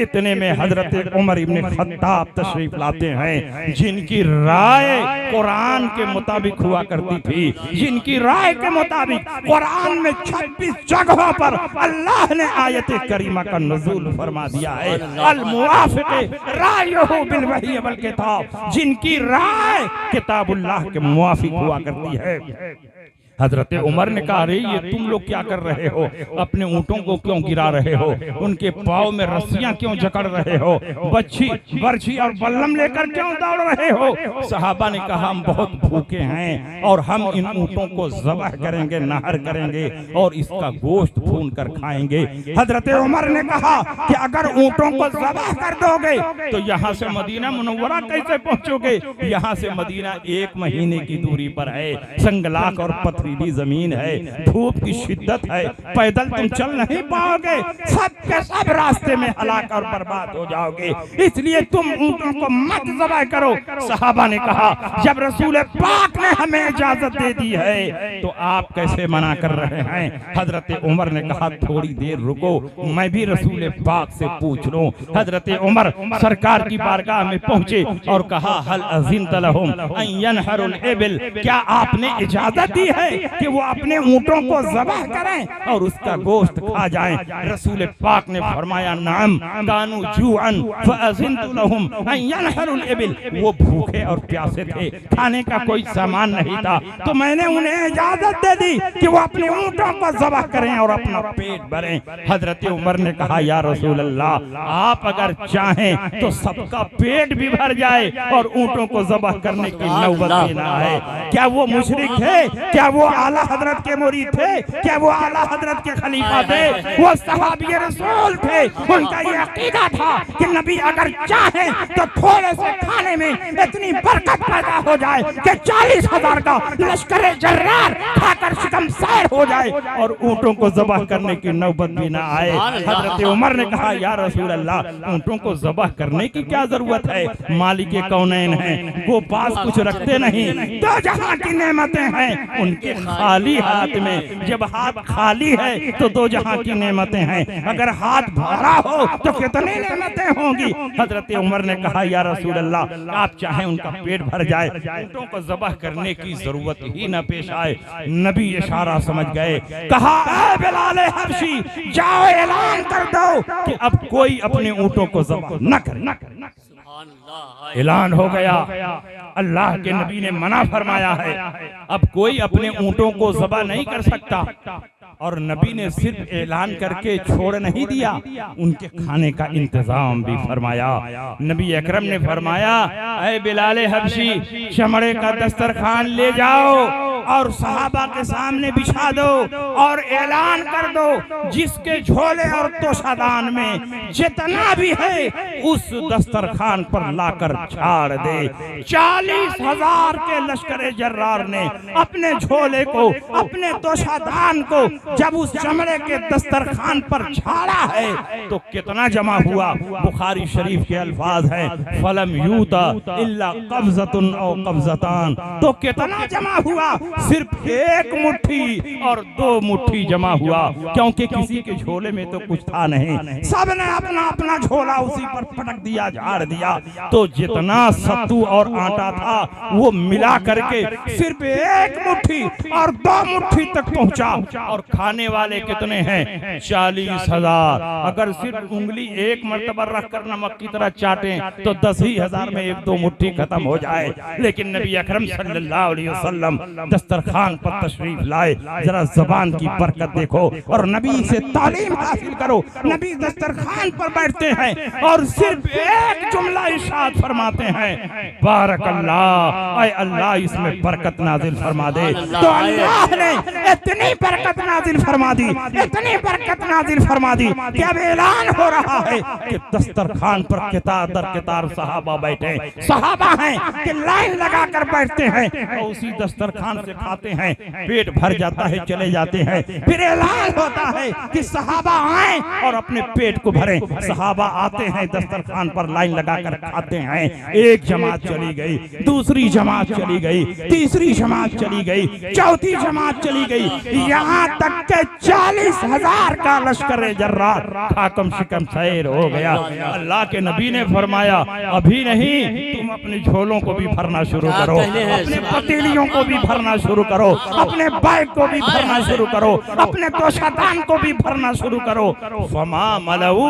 S1: इतने में हजरत उमर इब्न खत्ताब तशरीफ लाते हैं, जिनकी राय कुरान के मुताबिक हुआ करती थी, जिनकी राय के मुताबिक कुरान में 26 जगहों पर अल्लाह ने आयत करीमा का नुज़ूल फरमा दिया है, अल मुवाफिक़ रायुहु बिल वही वल किताब, जिनकी राय किताबुल्लाह के मुवाफिक हुआ करती है। हजरत उमर ने कहा, अरे ये तुम लोग क्या कर रहे हो, अपने ऊँटों को क्यों गिरा रहे हो, उनके पाँव में रस्सियां क्यों जकड़ रहे हो, बरछी और बल्लम लेकर क्यों दौड़ रहे हो। सहाबा ने कहा, हम बहुत भूखे हैं और हम इन ऊँटों को ज़बह करेंगे, नहर करेंगे और इसका गोश्त भून कर खाएंगे। हजरत उमर ने कहा कि अगर ऊँटों को ज़बह कर दोगे तो यहाँ से मदीना मुनव्वरा कैसे पहुँचोगे, यहाँ से मदीना 1 महीने की दूरी पर है, संगलाक और पत्थर जमीन है, धूप की शिद्दत है, पैदल तुम चल नहीं पाओगे, सब के सब रास्ते में हलाक और बर्बाद हो जाओगे, इसलिए तुम ऊँटों को मत ज़बह करो। सहाबा ने कहा, जब रसूल पाक ने हमें इजाजत दे दी है तो आप कैसे मना कर रहे हैं। हजरत उमर ने कहा, थोड़ी देर रुको, मैं भी रसूल पाक से पूछ लूं। हजरत उमर सरकार की बारगाह में पहुंचे और कहा, हल अज़िनत लहुम अन यनहरुल इबिल, क्या आपने इजाजत दी है कि वो अपने ऊंटों को ज़बाह करें और उसका गोश्त खा जाएं। रसूल पाक ने फरमाया नाम कानू जुअन फअज़िनतु लहुम अन यनहरुल इबिल, वो भूखे और प्यासे थे, खाने का कोई सामान नहीं था, तो मैंने उन्हें इजाजत दे दी कि वो अपने ऊंटों को ज़बाह करें और अपना पेट भरें। हजरत उमर ने कहा या रसूल अल्लाह, आप अगर चाहें तो सबका पेट भी भर जाए और ऊंटों को ज़बाह करने की नौबत भी ना आए। क्या वो मुशरिक थे? क्या वो आला हजरत के मुरीद थे? क्या वो आला हजरत के खलीफा थे? वो सहाबी रसूल थे। उनका ये अकीदा था कि नबी अगर चाहे तो थोड़े से खाने में इतनी बरकत पैदा हो जाए कि 40,000 का लश्कर जर्रार खाकर शिकमसार हो जाए और ऊंटों को ज़बाह करने की नौबत भी ना आए। हजरत उमर ने कहा या रसूल अल्लाह, ऊंटों को ज़बाह करने की क्या जरूरत है? मालिक कौनैन हैं, वो पास कुछ रखते नहीं, तो जहां की नेमतें हैं उनके खाली हाथ में। जब हाथ खाली है तो दो जहां की नेमतें हैं, अगर हाथ भरा हो तो कितनी नेमतें होंगी। हजरत उमर ने कहा या रसूल अल्लाह, आप चाहें उनका पेट भर जाए, ऊंटों को ज़बाह करने की जरूरत ही न पेश आए। नबी इशारा समझ गए। कहा ऐ बिलाल हबशी, जाओ ऐलान कर दो कि अब कोई अपने ऊंटों को ज़बाह न करे। ऐलान हो गया। अल्लाह के नबी ने मना फरमाया है, अब कोई अपने ऊंटों को ज़बाह नहीं कर सकता। और नबी ने सिर्फ ऐलान करके छोड़ नहीं दिया, उनके खाने का इंतजाम भी फरमाया। नबी अकरम ने फरमाया ऐ बिलाल हबशी, चमड़े का दस्तरखान ले जाओ और सहाबा के सामने बिछा दो और ऐलान कर दो जिसके झोले और तोशादान में जितना भी है उस दस्तरखान पर लाकर झाड़ दे। 40,000 के लश्कर जर्रार ने अपने झोले को, अपने तोशादान को जब उस चमड़े के दस्तरखान पर झाड़ा है तो कितना जमा हुआ। बुखारी शरीफ के अल्फाज हैं फलम यूता इल्ला कब्ज़तुन औ कब्ज़तान, तो कितना जमा हुआ? सिर्फ एक मुट्ठी और 2 मुट्ठी जमा हुआ, क्योंकि किसी के झोले में तो कुछ था नहीं, सबने अपना अपना झोला उसी पर पटक दिया, झाड़ दिया। तो जितना सत्तू और आटा था वो मिला करके सिर्फ एक मुट्ठी और 2 मुट्ठी तक पहुंचा। और खाने वाले कितने हैं? 40,000। अगर सिर्फ उंगली एक मर्तबा रखकर नमक की तरह चाटें तो 10,000 में 1-2 मुट्ठी खत्म हो जाए। लेकिन नबी अकरम सल्लल्लाहु अलैहि वसल्लम दस्तरखान पर तशरीफ लाए। जरा जबान की बरकत देखो और नबी से तालीम हासिल करो। नबी दस्तरखान पर बैठते हैं और सिर्फ एक जुमला इरशाद फरमाते हैं, बारकल्लाह, ऐ अल्लाह इसमें बरकत नाजिल फरमा दे। तो अल्लाह ने इतनी बरकत नाजिल फरमा दी, इतनी बरकत नाजिल फरमा दी कि अब ऐलान हो रहा है कि दस्तरखान पर कितार दर कितार सहाबा बैठे, सहाबा हैं कि लाइन लगाकर बैठते हैं और उसी दस्तरखान से खाते हैं, पेट भर जाता है, चले जाते हैं। फिर ऐलान होता है कि सहाबा आए और अपने पेट को भरें। सहाबा आते हैं, दस्तरखान पर लाइन लगाकर खाते हैं। एक जमात चली गई, दूसरी जमात चली गई, तीसरी जमात चली गई, चौथी जमात चली गई, यहाँ तक के 40,000 का लश्कर जर्रार खाकम शिकम सैर हो गया। अल्लाह के नबी ने फरमाया अभी नहीं, तुम अपने झोलों को भी भरना शुरू करो, अपने पतीलियों को भी भरना शुरू करो, अपने बैग को भी भरना शुरू करो, अपने तोशादान को भी भरना शुरू करो। फमा मलऊ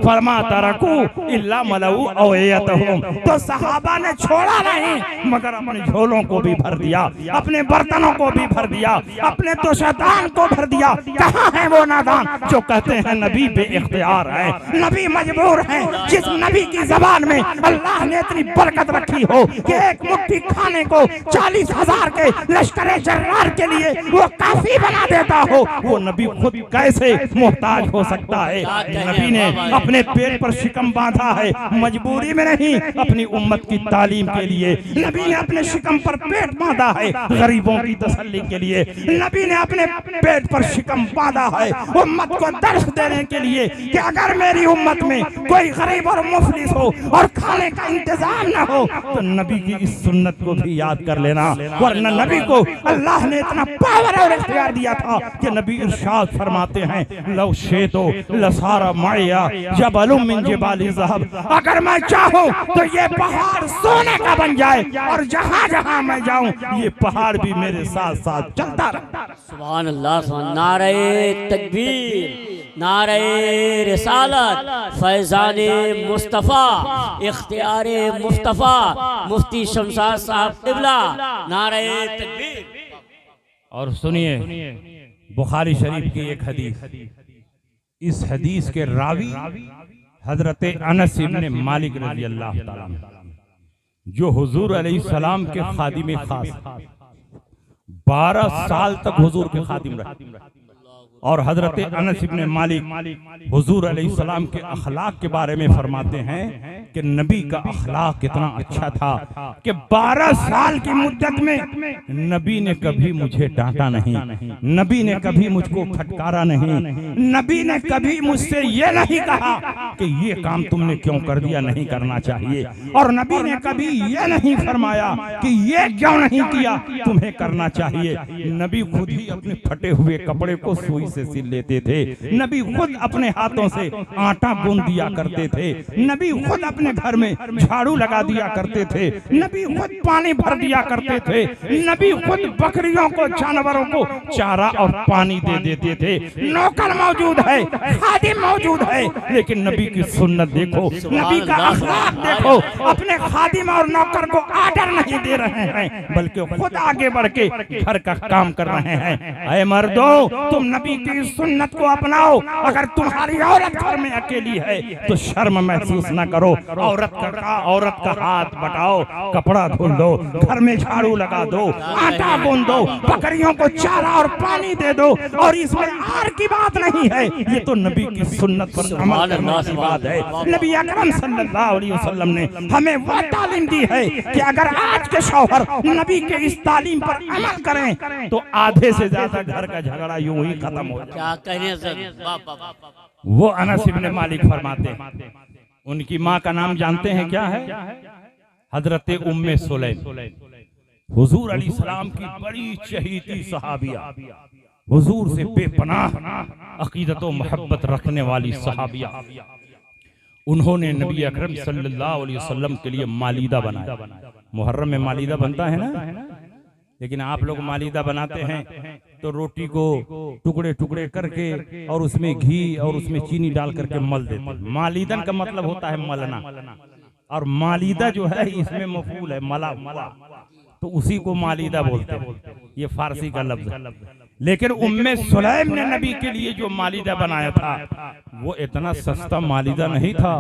S1: फरमा तरकू इल्ला मलऊ अवयतहुम, तो सहाबा ने छोड़ा नहीं मगर अपने झोलों को भी भर दिया, अपने बर्तनों को भी भर दिया, अपने तोशादान को भर दिया। कहाँ है वो नादान जो कहते हैं नबी बेइख्तियार है, नबी मजबूर है। जिस नबी की जबान में अल्लाह ने इतनी बरकत रखी हो कि एक मुट्ठी खाने को 40,000 के लश्कर जर्रार के लिए वो काफी बना देता हो, वो नबी खुद कैसे मोहताज हो सकता है? नबी ने अपने पेट पर शिकम बांधा है, मजबूरी में नहीं, अपनी उम्मत की तालीम के लिए। नबी ने अपने शिकम पर पेट बांधा है गरीबों की तसल्ली के लिए। नबी ने अपने पेट पर शिकम बांधा है उम्मत को दर्श देने के लिए कि अगर मेरी उम्मत में कोई गरीब और मुफलिस हो और खाने का इंतजाम न हो तो नबी की इस सुन्नत को भी याद कर लेना, वरना नबी को अल्लाह ने इतना पावर और इख्तियार दिया था कि नबी इरशाद फरमाते हैं लव शेतो लसारा माया जबलुम मिन जिबालि ज़हब, अगर मैं चाहूं तो ये पहाड़ सोने का बन जाए और जहां जहां मैं जाऊं ये पहाड़ भी मेरे साथ साथ चलता रहे।
S2: सुभान अल्लाह, सुभान। नारे तकबीर, नारे रिसालत, फैज़ाने मुस्तफ़ा, इख्तियारे मुस्तफ़ा, मुफ्ती शमशाद साहब क़िबला, नारे तकबीर।
S1: और सुनिए बुखारी शरीफ की एक हदीस, इस हदीस के रावी हजरत अनस इब्न मालिक रज़ी अल्लाह ताला जो हुजूर अलैहिस्सलाम के खादिम खास 12 साल तक हुजूर के खादिम रहे। और हजरत अनस इब्न मालिक हुजूर अलैहिस्सलाम के अखलाक के बारे में फरमाते हैं कि नबी का अखलाक कितना अच्छा था कि 12 साल की मुद्दत में नबी ने कभी मुझे डांटा नहीं, नबी ने कभी मुझको फटकारा नहीं, नबी ने कभी मुझसे ये नहीं कहा कि ये काम तुमने क्यों कर दिया, नहीं करना चाहिए। और नबी ने कभी ये नहीं फरमाया कि ये क्यों नहीं किया, तुम्हें करना चाहिए। नबी खुद ही अपने फटे हुए कपड़े को सुई से सिल लेते थे, नबी खुद अपने हाथों से आटा गूंद दिया करते थे, नबी खुद अपने घर में झाड़ू लगा दिया करते थे, नबी खुद पानी भर दिया करते थे, नबी खुद बकरियों को जानवरों को चारा और पानी दे देते थे। नौकर मौजूद है, खादिम मौजूद है, लेकिन नबी की सुन्नत देखो, नबी का अखलाक देखो। अपने खादिम और नौकर को आर्डर नहीं दे रहे हैं बल्कि खुद आगे बढ़ के घर का काम कर रहे हैं। ऐ मर्दो, तुम नबी की सुन्नत को अपनाओ। अगर तुम्हारी औरत घर में अकेली है तो शर्म महसूस न करो। औरत का हाथ बटाओ, कपड़ा धुल दो, घर में झाड़ू लगा दो, आटा गूंद दो, बकरियों को चारा और पानी दे दो। और इसमें आर की बात नहीं है, ये तो नबी की सुन्नत पर अमल करने की बात है। नबी अकरम सल्लल्लाहु अलैहि वसल्लम ने हमें वह तालीम दी है कि अगर आज के शौहर नबी के इस तालीम पर अमल करें तो आधे से ज्यादा घर का झगड़ा यूं ही खत्म हो जाए।
S2: क्या कहने से
S1: वो अनस इब्न मालिक फरमाते हैं, उनकी माँ का नाम जानते हैं क्या है? हजरत उम्मे सुलैम, हुजूर अलैहिस्सलाम की बड़ी चहीती सहाबिया, हुजूर से बेपनाह अकीदत और मोहब्बत रखने वाली सहाबिया। उन्होंने नबी अकरम सल्लल्लाहु अलैहि वसल्लम के लिए मालीदा बनाया। मुहर्रम में मालीदा बनता है ना, लेकिन आप लोग मालीदा बनाते हैं तो रोटी को टुकड़े टुकड़े करके और उसमें घी और उसमें चीनी डाल करके मल देते हैं। मालीदन का मतलब होता है मलना, और मालीदा जो है इसमें मफूल है मला, तो उसी को मालीदा बोलते हैं। ये फारसी का लफ्ज है। लेकिन उम्मे सुलैम ने नबी के लिए जो मालीदा बनाया था वो इतना सस्ता मालीदा नहीं था।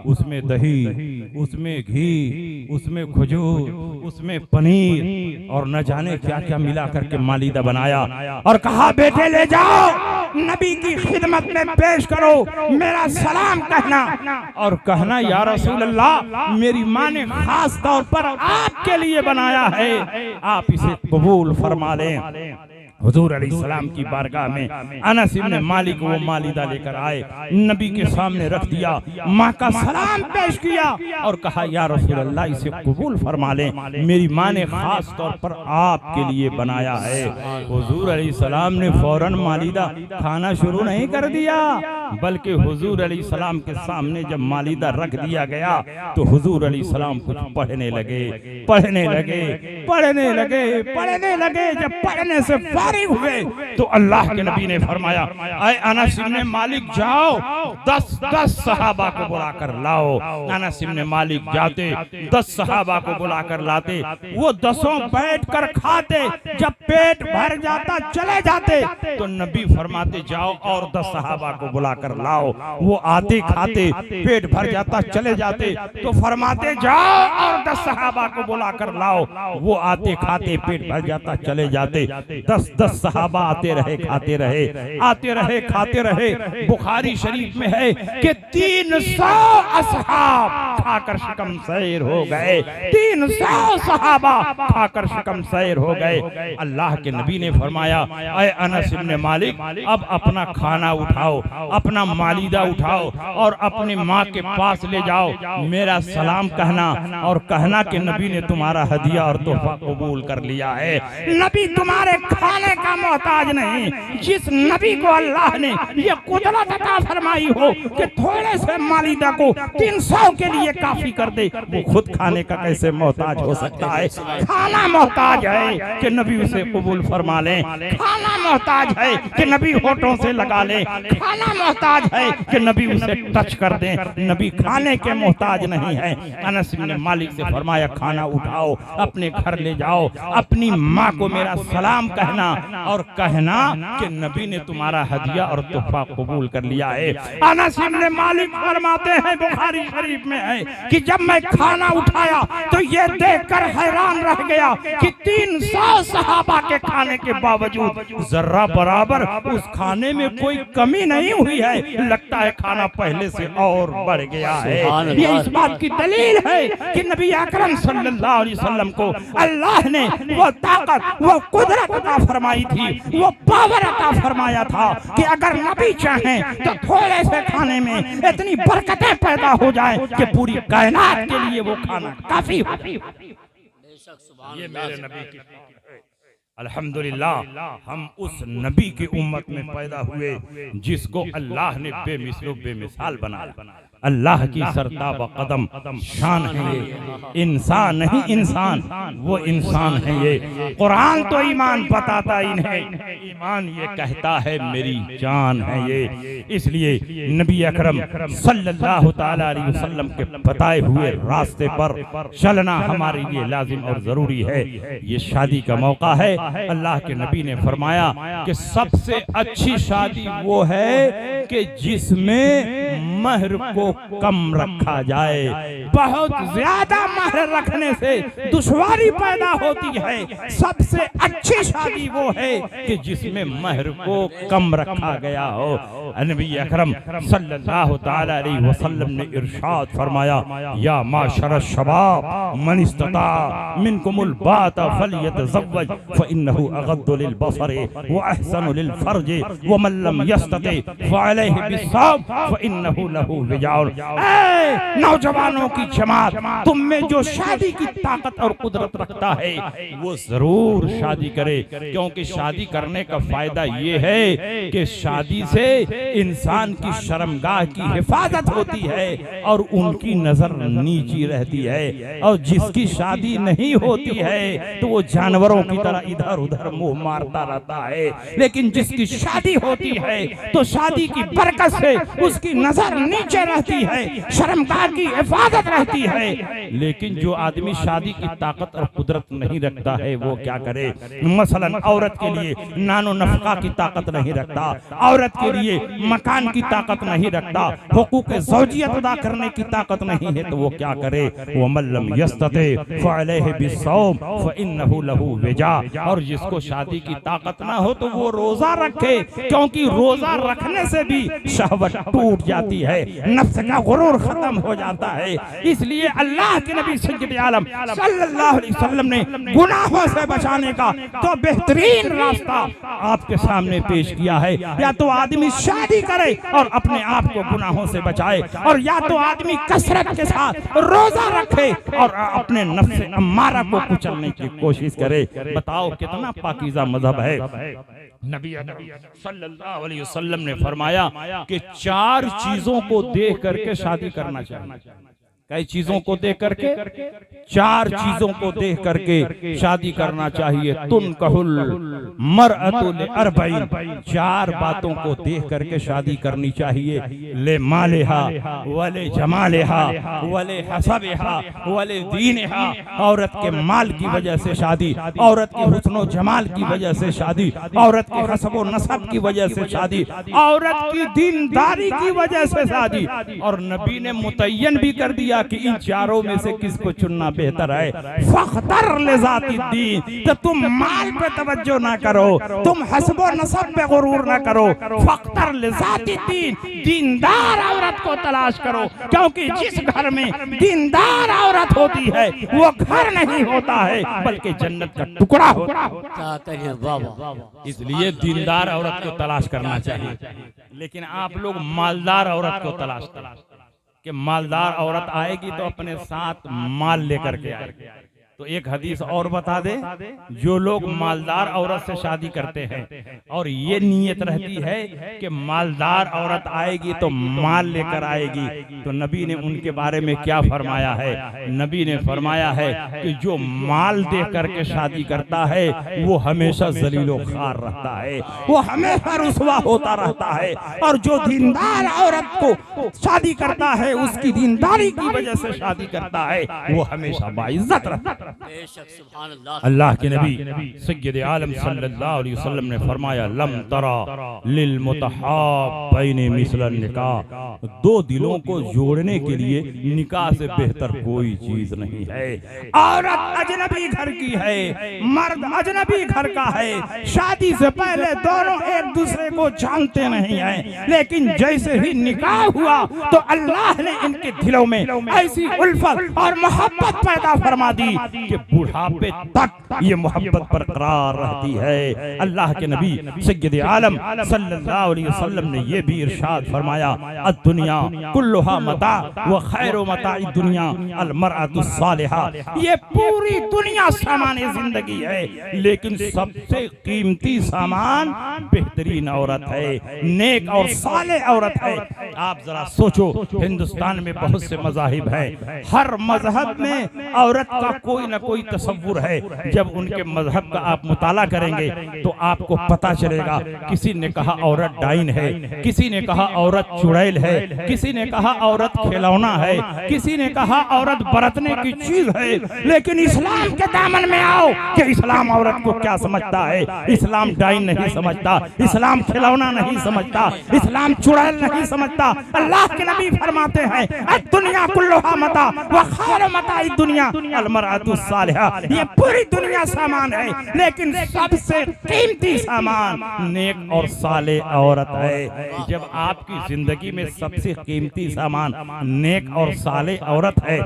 S1: उसमें दही, उसमें घी, उसमें खजूर, उसमें पनीर और न जाने क्या क्या मिला करके मालीदा बनाया और कहा बेटे ले जाओ, नबी की खिदमत में पेश करो, मेरा सलाम कहना। और कहना या रसूल अल्लाह, मेरी माँ ने खास तौर पर आपके लिए बनाया है, आप इसे कबूल फरमा लें। हुजूर अलैहिस्सलाम की बारगाह में अनस इब्न मालिक वो मालीदा लेकर आए, नबी के सामने रख दिया, माँ का सलाम पेश किया और कहा या रसूल अल्लाह इसे कबूल फरमा लें, मेरी माँ ने खास तौर पर आपके लिए बनाया है। हुजूर अलैहिस्सलाम ने फौरन मालीदा खाना शुरू नहीं कर दिया, बल्कि हुजूर अलैहिस्सलाम के सामने जब मालीदा रख दिया गया तो हुजूर अलैहिस्सलाम कुछ पढ़ने लगे। जब पढ़ने से फारिग हुए तो अल्लाह के नबी ने फरमाया, ऐ अनस इब्न मालिक जाओ 10 सहाबा को बुला कर लाओ। अनस इब्न मालिक जाते, 10 सहाबा को बुला कर लाते, वो 10 बैठ कर खाते। जब पेट भर जाता चले जाते तो नबी फरमाते जाओ और 10 सहाबा को बुला कर लाओ। वो आते खाते, पेट भर जाता चले जाते तो फरमाते जाओ और 10 सहाबा को बुला कर लाओ। वो आते खाते, पेट भर जाता चले जाते। 10 10 सहाबा आते रहे खाते रहे, आते रहे खाते रहे। बुखारी शरीफ में है कि 300 असहाब खाकर शिकम सैर हो गए, 300 सहाबा खाकर शिकम सैर हो गए। अल्लाह के नबी ने फरमाया, ऐ अनस इब्न मालिक, अब अपना खाना उठाओ, अपना मालिदा उठाओ और अपनी माँ के पास ले जाओ, मेरा सलाम कहना और कहना कि नबी ने तुम्हारा हदिया और तोहफा कबूल कर लिया है। नबी तुम्हारे खाने का मोहताज नहीं। जिस नबी को अल्लाह ने ये कुदरत अता फरमाई हो कि थोड़े से मालिदा को 300 के लिए काफी कर दे, वो खुद खाने का कैसे मोहताज हो सकता है? खाना मोहताज है कि नबी उसे कबूल फरमा ले, खाना मोहताज है कि नबी होठों से लगा ले, खाना मोहताज है कि नबी उसे टच कर दे। नबी खाने के मोहताज नहीं है। अनस इब्न मालिक से फरमाया, खाना उठाओ, अपने घर ले जाओ, अपनी माँ को मेरा सलाम कहना और कहना कि नबी ने तुम्हारा हदिया और तोहफा कबूल कर लिया है। अनस इब्न मालिक फरमाते हैं, बुखारी शरीफ में है कि जब मैं खाना उठाया तो ये देखकर हैरान रह गया कि 300 सहाबा के खाने के बावजूद जर्रा बराबर उस खाने में कोई कमी नहीं हुई है। लगता है खाना पहले से और बढ़ गया है। ये इस बात की दलील है कि नबी अकरम सल्लल्लाहु अलैहि वसल्लम को अल्लाह ने वो ताकत, वो कुदरत अता फरमाई थी, वो पावर अता फरमाया था कि अगर नबी चाहें तो थोड़े से खाने में इतनी बरकतें पैदा हो जाए कि पूरी कायनात के लिए वो खाना काफी हो। ये मेरे नबी की अल्हम्दुलिल्लाह, हम उस नबी की उम्मत में पैदा हुए जिसको अल्लाह ने बेमिसलो बेमिसाल बनाया। अल्लाह की सरताब कदम शान है ये, इंसान नहीं इंसान, वो इंसान है ये। कुरान तो ईमान बताता ही नहीं, ईमान ये कहता है मेरी जान है ये। इसलिए नबी अकरम सल्लल्लाहु ताला अलैहि वसल्लम के बताए हुए रास्ते पर चलना हमारे लिए लाजिम और जरूरी है। ये शादी का मौका है। अल्लाह के नबी ने फरमाया कि सबसे अच्छी शादी वो है कि जिसमें महर को कम रखा जाए। बहुत ज्यादा महर रखने से दुश्वारी पैदा होती है। सबसे अच्छी शादी वो है कि जिसमें महर को कम रखा गया हो। नबी अकरम सल्लल्लाहु ताला अलैहि वसल्लम ने इरशाद फरमाया, या माशर शबाब मन इस्तता मिनकुमुल बात फलयतज़व्वज फइन्नहु अगद्दु लिलबसरि व अहसनु लिलफर्ज व मन लम यस्तति फअलैहि बिस्सौम फइन्नहु लहु विजाउन। नौजवानों की जमात, तुम में जो शादी की ताकत और कुदरत रखता है वो जरूर शादी करे, क्योंकि शादी करने का फायदा ये है कि शादी से इंसान की शर्मगाह की हिफाजत होती है और उनकी नजर नीची रहती है। और जिसकी शादी नहीं होती है तो वो जानवरों की तरह इधर उधर मुंह मारता रहता है। लेकिन जिसकी शादी होती है तो शादी की बरकत से उसकी नजर नीचे रहती है, शर्मगाह की हिफाजत रहती है। लेकिन जो आदमी शादी की ताकत और कुदरत नहीं रखता है वो क्या करे? मसलन औरत के लिए नानो नफका की ताकत नहीं रखता, औरत के लिए मकान की ताकत नहीं रखता, हुकूक ज़ौजियत अदा करने की ताकत नहीं है तो वो क्या करे? वो मल्लम यस्तते फअलैहि बिस्सौम फइन्नहु लहु विजा। और जिसको शादी की ताकत ना हो तो वो रोजा रखे, क्योंकि रोजा रखने से भी शहवत टूट जाती है, नफ्स का गुरूर खत्म हो जाता है। इसलिए अल्लाह के नबी सय्यद आलम सल्लल्लाहु अलैहि वसल्लम ने गुनाहों से बचाने का तो बेहतरीन रास्ता आपके सामने पेश किया है। या तो आदमी शादी करे और अपने आप को गुनाहों से बचाए, और या तो आदमी कसरत के साथ रोजा रखे और अपने नफ्स अम्मारा को कुचलने की कोशिश करे। बताओ कितना पाकीज़ा मजहब है। नबी सल्लल्लाहु अलैहि वसल्लम ने फरमाया कि 4 चीजों को देख करके शादी करना चाहिए। कई चीजों को देख करके, 4 चीजों को देख करके शादी करना चाहिए। तुनकहुल मरअतु लिअरबईन, 4 बातों को देख करके शादी करनी चाहिए। ले मालेहा वले जमालेहा वले हसबहा वले दीनहा, औरत के माल की वजह से शादी, औरत के हुस्नो जमाल की वजह से शादी, औरत के हसबो नसब की वजह से शादी, औरत की दीनदारी की वजह से शादी। और नबी ने मुतय्यन भी कर दिया दिया कि इन चारों में से किसको चुनना बेहतर है। फख्तर लिज़ाति दीन, तो तुम माल पे तवज्जो ना करो, तुम हस्बो नसब पे गुरूर ना करो, फख्तर लिज़ाति दीन, दीनदार औरत को तलाश करो, क्योंकि जिस घर में दीनदार औरत होती है वो घर नहीं होता है बल्कि जन्नत का टुकड़ा होता है।
S2: क्या करें बाबा,
S1: इसलिए दीनदार औरत को तलाश करना चाहिए। लेकिन आप लोग मालदार औरत को तलाश करें कि मालदार औरत आएगी तो अपने साथ माल लेकर के आएगी। तो एक हदीस और बता दे, जो लोग मालदार औरत से शादी करते हैं और ये नीयत रहती है कि मालदार औरत आएगी तो माल लेकर आएगी, तो नबी ने उनके बारे में क्या फरमाया है? नबी ने फरमाया है कि जो माल दे करके शादी करता है वो हमेशा जलीलो खार रहता है, वो हमेशा रुसवा होता रहता है, और जो दीनदार औरत को शादी करता है, उसकी दीनदारी की वजह से शादी करता है, वो हमेशा बाइज्जत रहता है। अल्लाह के नबी सय्यद आलम सल्लल्लाहु अलैहि वसल्लम ने फरमाया, लम तरा लिल मुतहाब्बैनि मिसलन निकाह, दो दिलों को जोड़ने के लिए निकाह से बेहतर कोई चीज नहीं है। औरत अजनबी घर की है, मर्द अजनबी घर का है, शादी से पहले दोनों एक दूसरे को जानते नहीं हैं, लेकिन जैसे ही निकाह हुआ तो अल्लाह ने इनके दिलों में ऐसी उल्फत और मोहब्बत पैदा फरमा दी कि बुढ़ापे तक ये मोहब्बत बरकरार रहती है। अल्लाह के नबी सय्यद आलम सल्लल्लाहु अलैहि वसल्लम ने ये भी इरशाद फरमाया, अद-दुनिया कुल्लुहा मता व खैरु मताई दुनिया अल मरअतु सालिहा, ये पूरी दुनिया सामान जिंदगी है, लेकिन सबसे कीमती सामान बेहतरीन औरत है, नेक और सालेह औरत है। आप जरा सोचो, हिंदुस्तान में बहुत से मज़ाहिब हैं, हर मजहब में औरत का कोई न कोई तसव्वुर है। जब उनके मजहब का आप मुताला करेंगे तो आपको पता चलेगा, किसी ने कहा औरत डाइन है, किसी ने कहा औरत चुड़ैल है, किसी ने कहा औरत खिलौना है, किसी ने कहा औरत बरतने की चीज है। लेकिन इस्लाम के दामन में आओ कि इस्लाम औरत को क्या समझता है। इस्लाम डाइन नहीं समझता, इस्लाम खिलौना नहीं समझता, इस्लाम चुड़ैल नहीं समझता। अल्लाह के नबी फरमाते हैं, दुनिया कुल्लुहा मता व खैरु मताई दुनिया अल मरअतु सालिहा, ये पूरी दुनिया सामान है, लेकिन सबसे कीमती सामान नेक और सालेह औरत है। जब आपकी जिंदगी में सबसे कीमती सामान नेक और सालेह औरत है,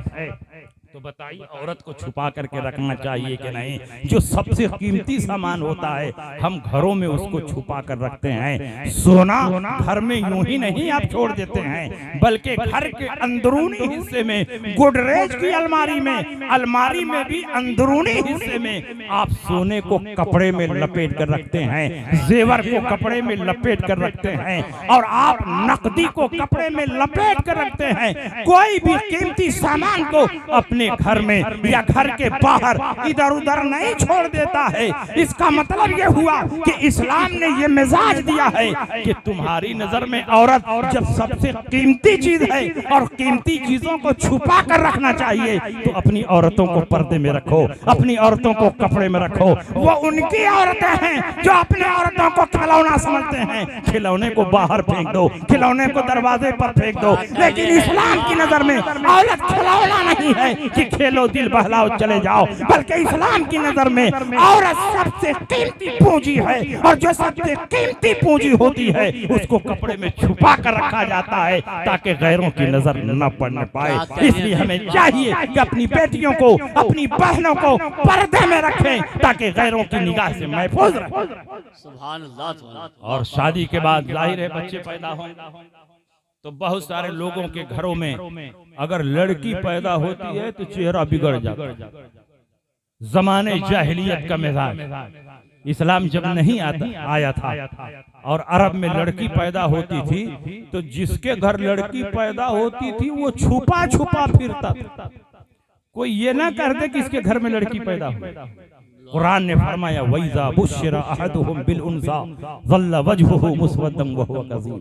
S1: तो बताइए औरत को छुपा करके रखना चाहिए कि नहीं? जो सबसे कीमती सामान होता है हम घरों में उसको छुपा कर रखते हैं। सोना घर में यूं ही नहीं आप छोड़ देते हैं, बल्कि घर के अंदरूनी हिस्से में, गोदरेज की अलमारी में भी अंदरूनी हिस्से में आप सोने को कपड़े में लपेट कर रखते हैं, जेवर को कपड़े में लपेट कर रखते हैं, और आप नकदी को कपड़े में लपेट कर रखते हैं। कोई भी कीमती सामान को अपने घर में या घर के बाहर इधर उधर नहीं छोड़ देता है। इसका मतलब ये हुआ कि इस्लाम ने ये मिजाज दिया है कि तुम्हारी नजर में औरत जब सबसे कीमती चीज है और कीमती चीजों को छुपा कर रखना चाहिए, तो अपनी औरतों को पर्दे में रखो, अपनी औरतों को कपड़े में रखो। वो उनकी औरतें हैं जो अपने औरतों को खिलौना समझते हैं, खिलौने को बाहर फेंक दो, खिलौने को दरवाजे पर फेंक दो। लेकिन इस्लाम की नजर में औरत खिलौना नहीं है कि खेलो दिल बहलाओ चले जाओ, बल्कि इस्लाम की नजर में औरत सबसे कीमती पूंजी है, और जो सबसे कीमती पूंजी होती है उसको कपड़े में छुपा कर रखा जाता है ताकि गैरों की नजर न पड़ने पाए। इसलिए हमें चाहिए कि अपनी बेटियों को, अपनी बहनों को पर्दे में रखें ताकि गैरों की निगाह से महफूज रहे।
S2: सुभान अल्लाह।
S1: और शादी के बाद जाहिर है बच्चे पैदा हों, तो बहुत सारे लोगों के घरों में अगर लड़की पैदा होती है तो चेहरा बिगड़ जाता है। जमाने जाहिलियत का मिजाज, इस्लाम जब नहीं आया था और अरब में लड़की पैदा होती थी तो जिसके घर लड़की पैदा होती थी वो छुपा छुपा फिरता। कोई ये ना कर दे कि इसके घर में लड़की पैदा हो। कुरान ने फरमाया वैज़ा बुश्शिरा अहदुहुम बिल उन्सा ज़ल्ला वजहुहु मुस्वद्दन व हुवा कज़ीम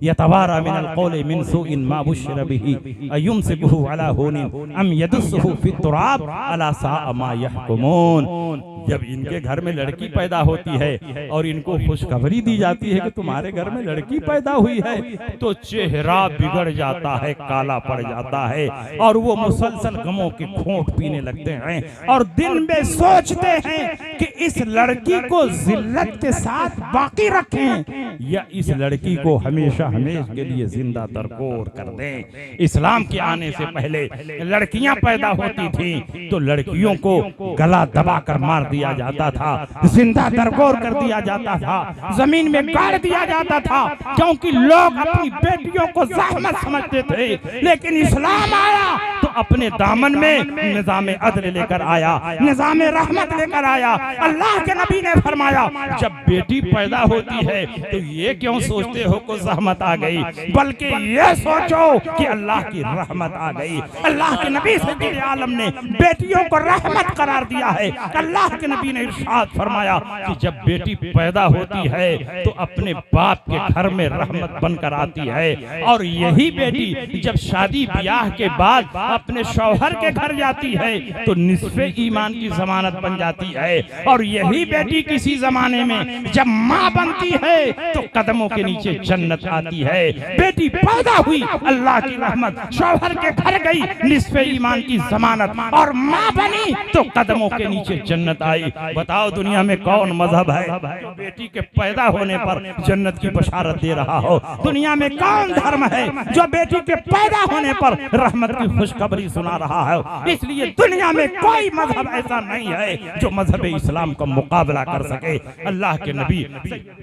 S1: यतवारा मिनल क़ौलि मिन सूइन मा बुश्शिरा बिही अयुमसिकुहु अला हुनिन अम यदुस्सुहु फित तुराब अला साअ मा यहकुमून। जब इनके घर में लड़की पैदा होती है और इनको खुशखबरी दी जाती है कि तुम्हारे घर में लड़की पैदा हुई है, तो चेहरा बिगड़ जाता है, काला पड़ जाता है और वो मुसलसल गमों के घूंट पीने लगते हैं और दिन में सोचते हैं कि इस लड़की को जिल्लत के साथ बाकी रखें या इस लड़की को हमेशा हमेशा के लिए जिंदा दरकोर कर दें। इस्लाम के आने से पहले लड़कियां पैदा होती थी तो लड़कियों को गला दबाकर मार दिया जाता था, जिंदा दरकोर कर दिया जाता था, जमीन में गाड़ दिया जाता था, क्योंकि लोग अपनी बेटियों को ज़हमत समझते थे। लेकिन इस्लाम आया तो अपने दामन में निज़ाम अदल लेकर आया, निज़ाम रहमत लेकर आया। अल्लाह के नबी ने फरमाया जब बेटी पैदा होती है तो ये क्यों सोचते हो को ज़हमत आ गई, बल्कि ये सोचो कि अल्लाह की रहमत आ गई। अल्लाह के नबी सल्लल्लाहु अलैहि वसल्लम ने बेटियों को रहमत करार दिया है। अल्लाह के नबी ने इरशाद फरमाया कि जब बेटी पैदा होती है तो अपने बाप के घर में रहमत बनकर आती है और यही बेटी जब शादी ब्याह के बाद अपने शौहर के घर जाती है तो निस्फ़े ईमान की जमानत बन जाती है और यही बेटी किसी जमाने में जब माँ बनती है तो कदमों के नीचे जन्नत आती है। बेटी पैदा हुई अल्लाह की रहमत, शौहर के घर गई निस्फ़े ईमान की जमानत और माँ बनी तो कदमों के नीचे जन्नत आई। बताओ दुनिया में कौन मजहब है जो बेटी के पैदा होने पर जन्नत की बशारत दे रहा हो? दुनिया में कौन धर्म है जो बेटी के पैदा होने पर रहमत की खुशखबरी सुना रहा है? इसलिए दुनिया में कोई मजहब ऐसा नहीं है जो मजहब इस्लाम का मुकाबला कर सके। अल्लाह के नबी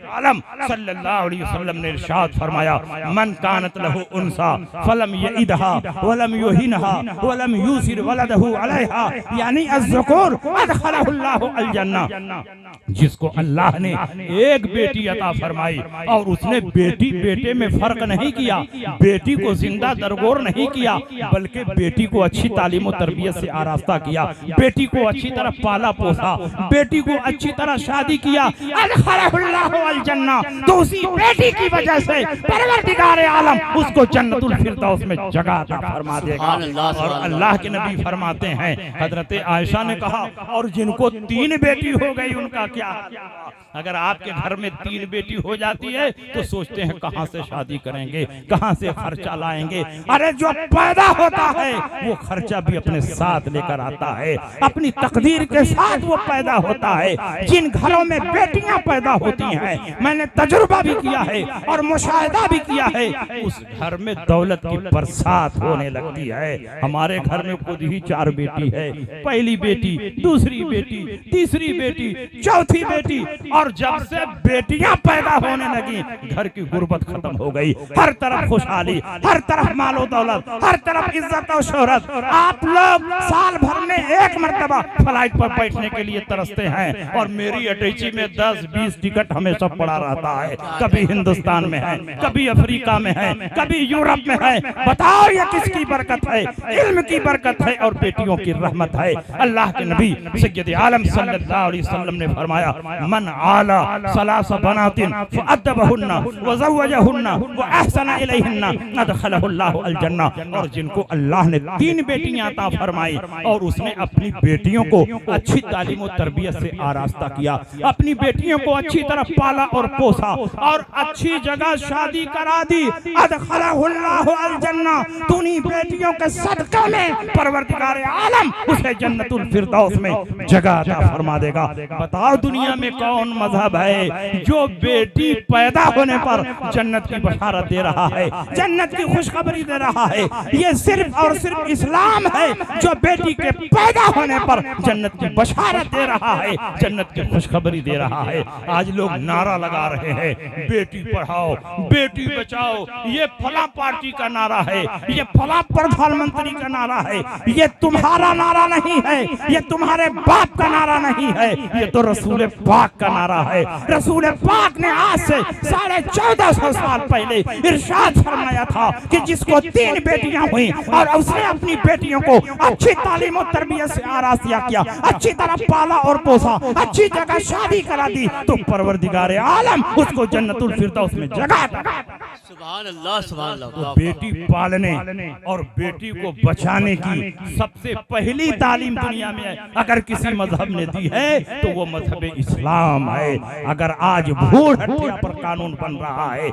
S1: आलम सल्लल्लाहु अलैहि वसल्लम ने इरशाद फरमाया मन कानत लहु उनसा फलम यइदहा वलम युहिनहा वलम यूसिर वलदहु अलैहा यानी अज़्ज़ुकूर अदखलहुल्लाहु अल जन्नह। जिसको अल्लाह ने एक बेटी अता फरमाई और उसने बेटी बेटे में फर्क नहीं किया, बेटी को जिंदा दरगोर नहीं किया, बल्कि बेटी को अच्छी तालीम और तरबियत से आरास्ता किया, बेटी को अच्छी तरह पाला पोसा, बेटी को अच्छी तरह शादी किया, अदखलहुल्लाहु अल जन्नह। तो उसी बेटी की वजह से परवरदिगार आलम उसको जन्नतुल फिरदौस में जगह अता फरमा देगा। और अल्लाह के नबी फरमाते हैं, हजरत आयशा ने कहा और जिनको 3 बेटी हो गई उनका क्या? अगर आपके घर में 3 बेटी हो जाती है तो सोचते हैं कहां से शादी करेंगे, कहां से खर्चा लाएंगे। अरे जो पैदा होता है वो खर्चा भी अपने साथ लेकर आता है, अपनी तकदीर के साथ वो पैदा होता है। जिन घरों में बेटियां पैदा होती हैं, मैंने तजुर्बा भी किया है और मुशाहिदा भी किया है, उस घर में दौलत की बरसात होने लगती है। हमारे घर में खुद ही 4 बेटी है, पहली बेटी, दूसरी बेटी, तीसरी बेटी, चौथी बेटी, और जब से बेटियां पैदा होने लगी घर की गुर्बत खत्म हो गई। हर तरफ खुशहाली, हर तरफ मालो दौलत, हर तरफ इज्जत और शोहरत। आप लोग साल भर में 1 मरतबा फ्लाइट पर बैठने के लिए तरसते हैं और मेरी अटैची में 10-20 टिकट हमेशा पड़ा रहता है। कभी हिंदुस्तान में है, कभी अफ्रीका में है, कभी यूरोप में है। बताओ ये किसकी बरकत है? इल्म की बरकत है और बेटियों की रहमत है। अल्लाह के नबी सय्यद आलम सल्लल्लाहु अलैहि वसल्लम ने फरमाया मन आला सलासा बनातिन फअदबहुन्ना व ज़व्वजहुन्ना व अहसना इलैहिन्ना अदखलहुल्लाहु अल जन्नह। और जिनको अल्लाह ने 3 बेटियां अता फरमाई और उसने अपनी बेटियों को अच्छी तालीम और तरबियत से आरास्ता किया, अपनी बेटियों को अच्छी तरह पाला और पोसा और अच्छी जगह शादी करा दी, अदखलहुल्लाहु अल जन्नह। तुनी बेटियों के सदक़े में परवरदिगार आलम उसे जन्नतुल फिरदौस में जगह अता फरमा देगा। बताओ दुनिया में कौन मजहब है जो बेटी पैदा होने पर जन्नत की बशारत दे रहा है, जन्नत की खुशखबरी दे रहा है? ये सिर्फ और सिर्फ इस्लाम है जो बेटी के पैदा होने पर जन्नत की बशारत दे रहा है, जन्नत की खुशखबरी दे रहा है। आज लोग नारा लगा रहे हैं बेटी पढ़ाओ, बेटी बचाओ, ये फला पार्टी का नारा है, ये फला प्रधानमंत्री का नारा है। ये तुम्हारा नारा नहीं है, ये तुम्हारे बाप का नारा नहीं है, ये तो रसूल पाक का नारा है। रसूल पाक ने आज से 1450 साल पहले इरशाद फरमाया था कि जिसको 3 बेटियां हुई और उसने अपनी बेटियों को अच्छी तालीम और तरबियत से आरासिया किया, अच्छी तरह पाला और पोसा, अच्छी जगह शादी करा दी, तो परवरदिगार आलम उसको जन्नतुल फिरदौस में जगह दी।
S2: सुभान अल्लाह, सुभान अल्लाह।
S1: तो बेटी पालने और बेटी को बचाने की सबसे पहली तालीम दुनिया में अगर किसी मजहब ने दी है तो वो मजहब इस्लाम है। अगर आज भूल हत्या पर कानून बन रहा है,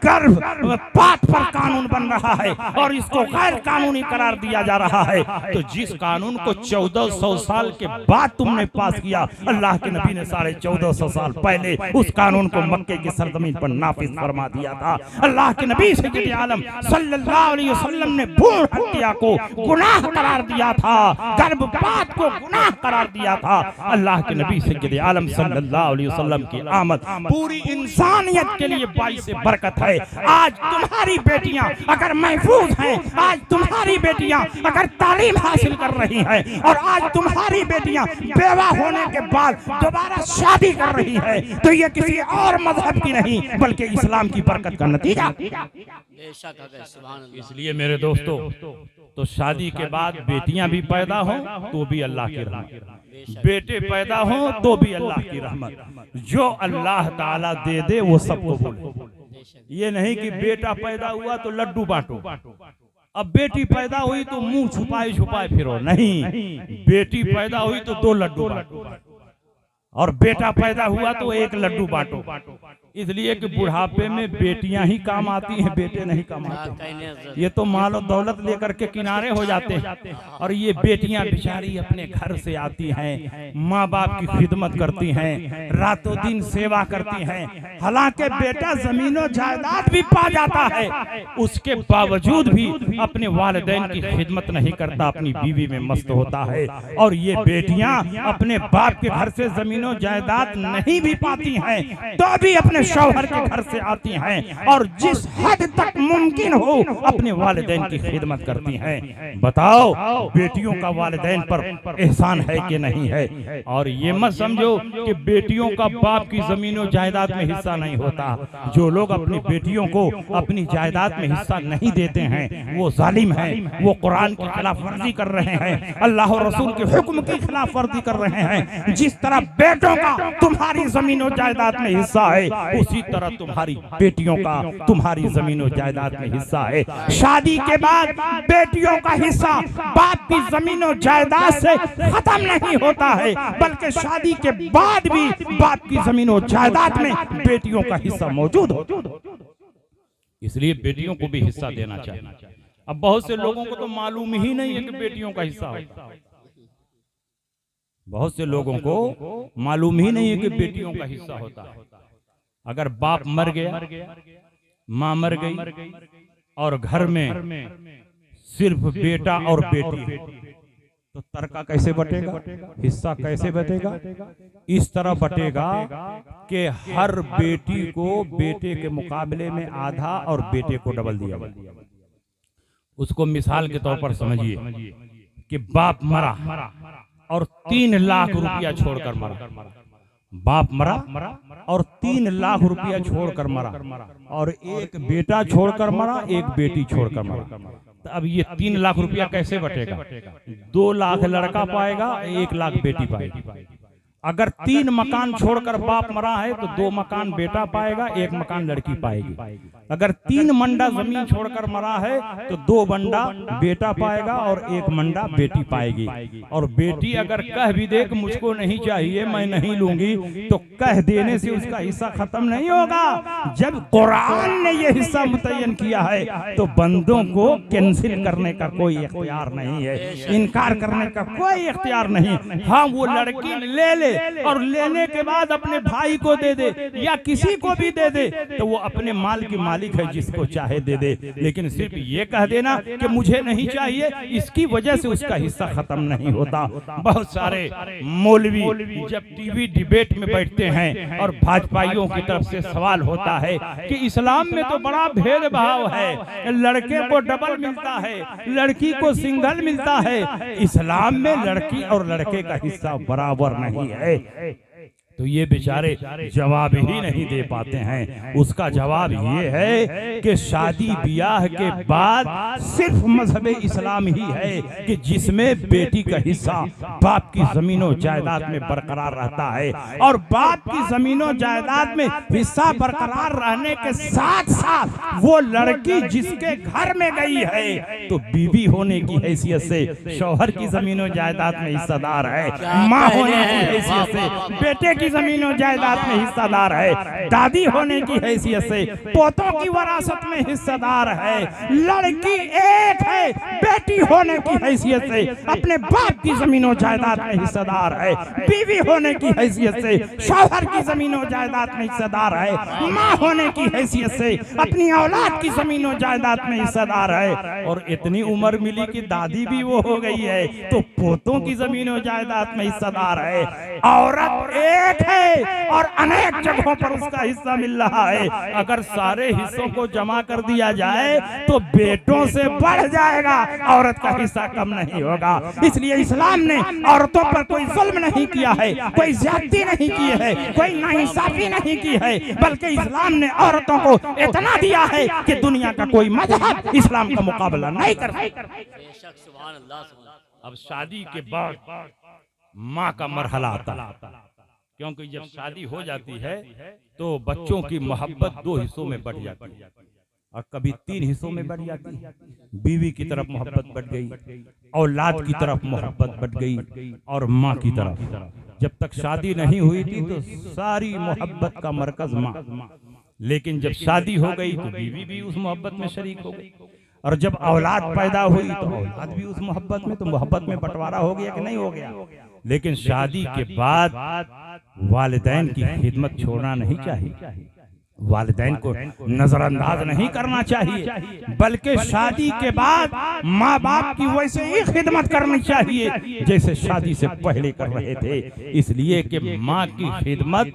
S1: गर्भपात पर कानून बन रहा है और इसको गैर कानूनी करार दिया जा रहा है, तो जिस कानून को 1400 साल के बाद तुमने पास किया, अल्लाह के नबी ने 1450 साल पहले उस कानून को मक्के की सरजमीन पर नाफिज फरमा दिया था। अल्लाह के नबी सय्यद आलम सल्लल्लाहु अलैहि वसल्लम ने भ्रूण हत्या को गुनाह करार दिया था, गर्भपात को गुनाह करार दिया था। अल्लाह के नबी सय्यद आलम सल्लल्लाहु अलैहि वसल्लम की आमद पूरी इंसानियत के लिए बाइस बरकत है। आज तुम्हारी बेटियां अगर महफूज हैं, आज तुम्हारी बेटियां अगर तालीम हासिल कर रही हैं और आज तुम्हारी बेटियां बेवा होने के बाद दोबारा शादी कर रही है, तो ये किसी और मजहब की नहीं बल्कि इस्लाम की बरकत का नतीजा।
S2: बेशक है, सुभान अल्लाह।
S1: इसलिए मेरे दोस्तों, तो शादी के बाद बेटियां भी पैदा हों तो भी अल्लाह की रहमत, बेटे पैदा हों तो भी अल्लाह की रहमत। जो अल्लाह ताला दे दे वो सबको बोले। ये नहीं कि बेटा पैदा हुआ तो लड्डू बांटो, अब बेटी पैदा हुई तो मुंह छुपाए छुपाए फिरो, नहीं। बेटी पैदा हुई तो 2 लड्डू बांटो और बेटा पैदा हुआ तो 1 लड्डू बांटो। इसलिए कि बुढ़ापे में बेटियां ही काम आती हैं, बेटे नहीं काम आते। ये तो माल और दौलत लेकर के किनारे हो जाते हैं और ये बेटियां बेचारी अपने घर से आती हैं, माँ बाप की खिदमत करती हैं, रातों दिन सेवा करती हैं। हालांकि बेटा जमीनों जायदाद भी पा जाता है, उसके बावजूद भी अपने वालिदैन की खिदमत नहीं करता, अपनी बीवी में मस्त होता है। और ये बेटियां अपने बाप के घर से जमीनों जायदाद नहीं भी पाती हैं तो भी अपने शौहर के घर से आती हैं और जिस हद तक मुमकिन हो अपने वालिदैन की खिदमत करती हैं। बताओ बेटियों का वालिदैन पर एहसान है कि नहीं है? और ये मत समझो कि बेटियों का बाप की जमीनों जायदाद में हिस्सा नहीं होता। जो लोग अपनी बेटियों को अपनी जायदाद में हिस्सा नहीं देते हैं वो जालिम है, वो कुरान की खिलाफ वर्जी कर रहे हैं, अल्लाह और रसूल के हुक्म की खिलाफ वर्जी कर रहे हैं। जिस तरह बेटों का तुम्हारी जमीनों जायदाद में हिस्सा है, उसी तरह तुम्हारी बेटियों का तुम्हारी जमीनों जायदाद में हिस्सा है। शादी के बाद बेटियों का हिस्सा बाप की जमीनों जायदाद से खत्म नहीं होता है, बल्कि शादी के बाद भी बाप की जमीनों जायदाद में बेटियों का हिस्सा मौजूद हो। इसलिए बेटियों को भी हिस्सा देना चाहिए। अब बहुत से लोगों को तो मालूम ही नहीं है कि बेटियों का हिस्सा होता है। बहुत से लोगों को मालूम ही नहीं है कि बेटियों का हिस्सा होता है। अगर बाप मर गया, माँ मर गई और घर में सिर्फ बेटा और बेटी है, तो तरका कैसे बटेगा, हिस्सा कैसे बटेगा? इस तरह बटेगा कि हर बेटी को बेटे के मुकाबले में आधा और बेटे को डबल दिया जाए। उसको मिसाल के तौर पर समझिए कि बाप मरा और 3 लाख रुपया छोड़कर मरा। बाप मरा और 3 लाख रुपया छोड़कर मरा और एक बेटा छोड़कर मरा, एक बेटी छोड़कर मरा। तो अब ये 3 लाख रुपया कैसे बटेगा? 2 लाख लड़का पाएगा, 1 लाख बेटी पाएगी। अगर 3 मकान छोड़कर बाप मरा है तो 2 मकान बेटा पाएगा, 1 मकान लड़की पाएगी। अगर 3 मंडा जमीन छोड़कर मरा है तो 2 मंडा बेटा पाएगा और 1 मंडा बेटी पाएगी। और बेटी अगर कह भी दे कि मुझको नहीं चाहिए, मैं नहीं लूंगी, तो कह देने से उसका हिस्सा खत्म नहीं होगा। जब कुरान ने यह हिस्सा मुतय्यन किया है तो बंदों को कैंसिल करने का कोई इख्तियार नहीं है, इनकार करने का कोई इख्तियार नहीं। हाँ, वो लड़की ले ले और लेने के बाद अपने भाई को दे दे या किसी को भी दे दे तो वो अपने माल की मालिक है, जिसको चाहे दे दे। लेकिन सिर्फ ये कह देना कि मुझे नहीं चाहिए, इसकी वजह से उसका हिस्सा खत्म नहीं होता। बहुत सारे मौलवी जब टीवी डिबेट में बैठते हैं और भाजपाइयों की तरफ से सवाल होता है कि इस्लाम में तो बड़ा भेदभाव है, लड़के को डबल मिलता है, लड़की को सिंगल मिलता है। इस्लाम में लड़की और लड़के का हिस्सा बराबर नहीं है। तो ये बेचारे जवाब ही नहीं दे पाते हैं। उसका जवाब ये है कि शादी ब्याह के बाद सिर्फ मजहब इस्लाम ही है कि जिसमें बेटी का हिस्सा बाप की जमीनों जायदाद में बरकरार रहता है, और बाप की जमीनों जायदाद में हिस्सा बरकरार रहने के साथ साथ वो लड़की जिसके घर में गई है तो बीवी होने की हैसियत से शौहर की जमीनों जायदाद में हिस्सेदार है, माँ होने की हैसियत से बेटे की जमीनों जायदाद में हिस्सेदार है, दादी होने की हैसियत से पोतों की वरासत में हिस्सेदार है। लड़की एक है, बेटी होने की हैसियत से अपने बाप की जमीनों जायदाद में हिस्सेदार है, बीवी होने की हैसियत से शौहर की जमीनों जायदाद में हिस्सेदार है, माँ होने की हैसियत से अपनी औलाद की जमीनों जायदाद में हिस्सेदार है। और इतनी उम्र मिली कि दादी भी वो हो गई है तो पोतों की जमीनों जायदाद में हिस्सेदार है। औरत एक है और अनेक जगहों पर उसका हिस्सा मिल रहा है। अगर सारे हिस्सों को जमा कर दिया जाए तो बेटों से बढ़ जाएगा, औरत का हिस्सा कम नहीं होगा। इसलिए इस्लाम ने औरतों पर कोई जुल्म नहीं किया है, कोई ज्यादती नहीं की है, कोई नाइंसाफी नहीं की है, बल्कि इस्लाम ने औरतों को इतना दिया है कि दुनिया का कोई मजहब इस्लाम का मुकाबला नहीं कर सकता।
S2: बेशक सुभान अल्लाह सुभान अल्लाह।
S1: अब शादी के बाद माँ का मरहला आता है, क्योंकि जब शादी हो जाती है तो बच्चों की मोहब्बत 2 हिस्सों में बढ़ जाती है और कभी 3 हिस्सों में बढ़ जाती है। बीवी की तरफ मोहब्बत बढ़ गई, औलाद की तरफ मोहब्बत बढ़ गई और माँ की तरफ। जब तक शादी नहीं हुई थी तो सारी मोहब्बत का मरकज माँ, लेकिन जब शादी हो गई तो बीवी भी उस मोहब्बत में शरीक हो गई, और जब औलाद पैदा हुई तो औलाद भी उस मोहब्बत में, तो मोहब्बत में बंटवारा हो गया कि नहीं हो गया। लेकिन शादी के बाद वालिदैन की खिदमत छोड़ना नहीं चाहिए, वालिदैन को नजरअंदाज नहीं करना चाहिए, बल्कि शादी के बाद माँ बाप की वैसे ही खिदमत करनी चाहिए जैसे शादी से पहले कर रहे थे। इसलिए कि माँ की खिदमत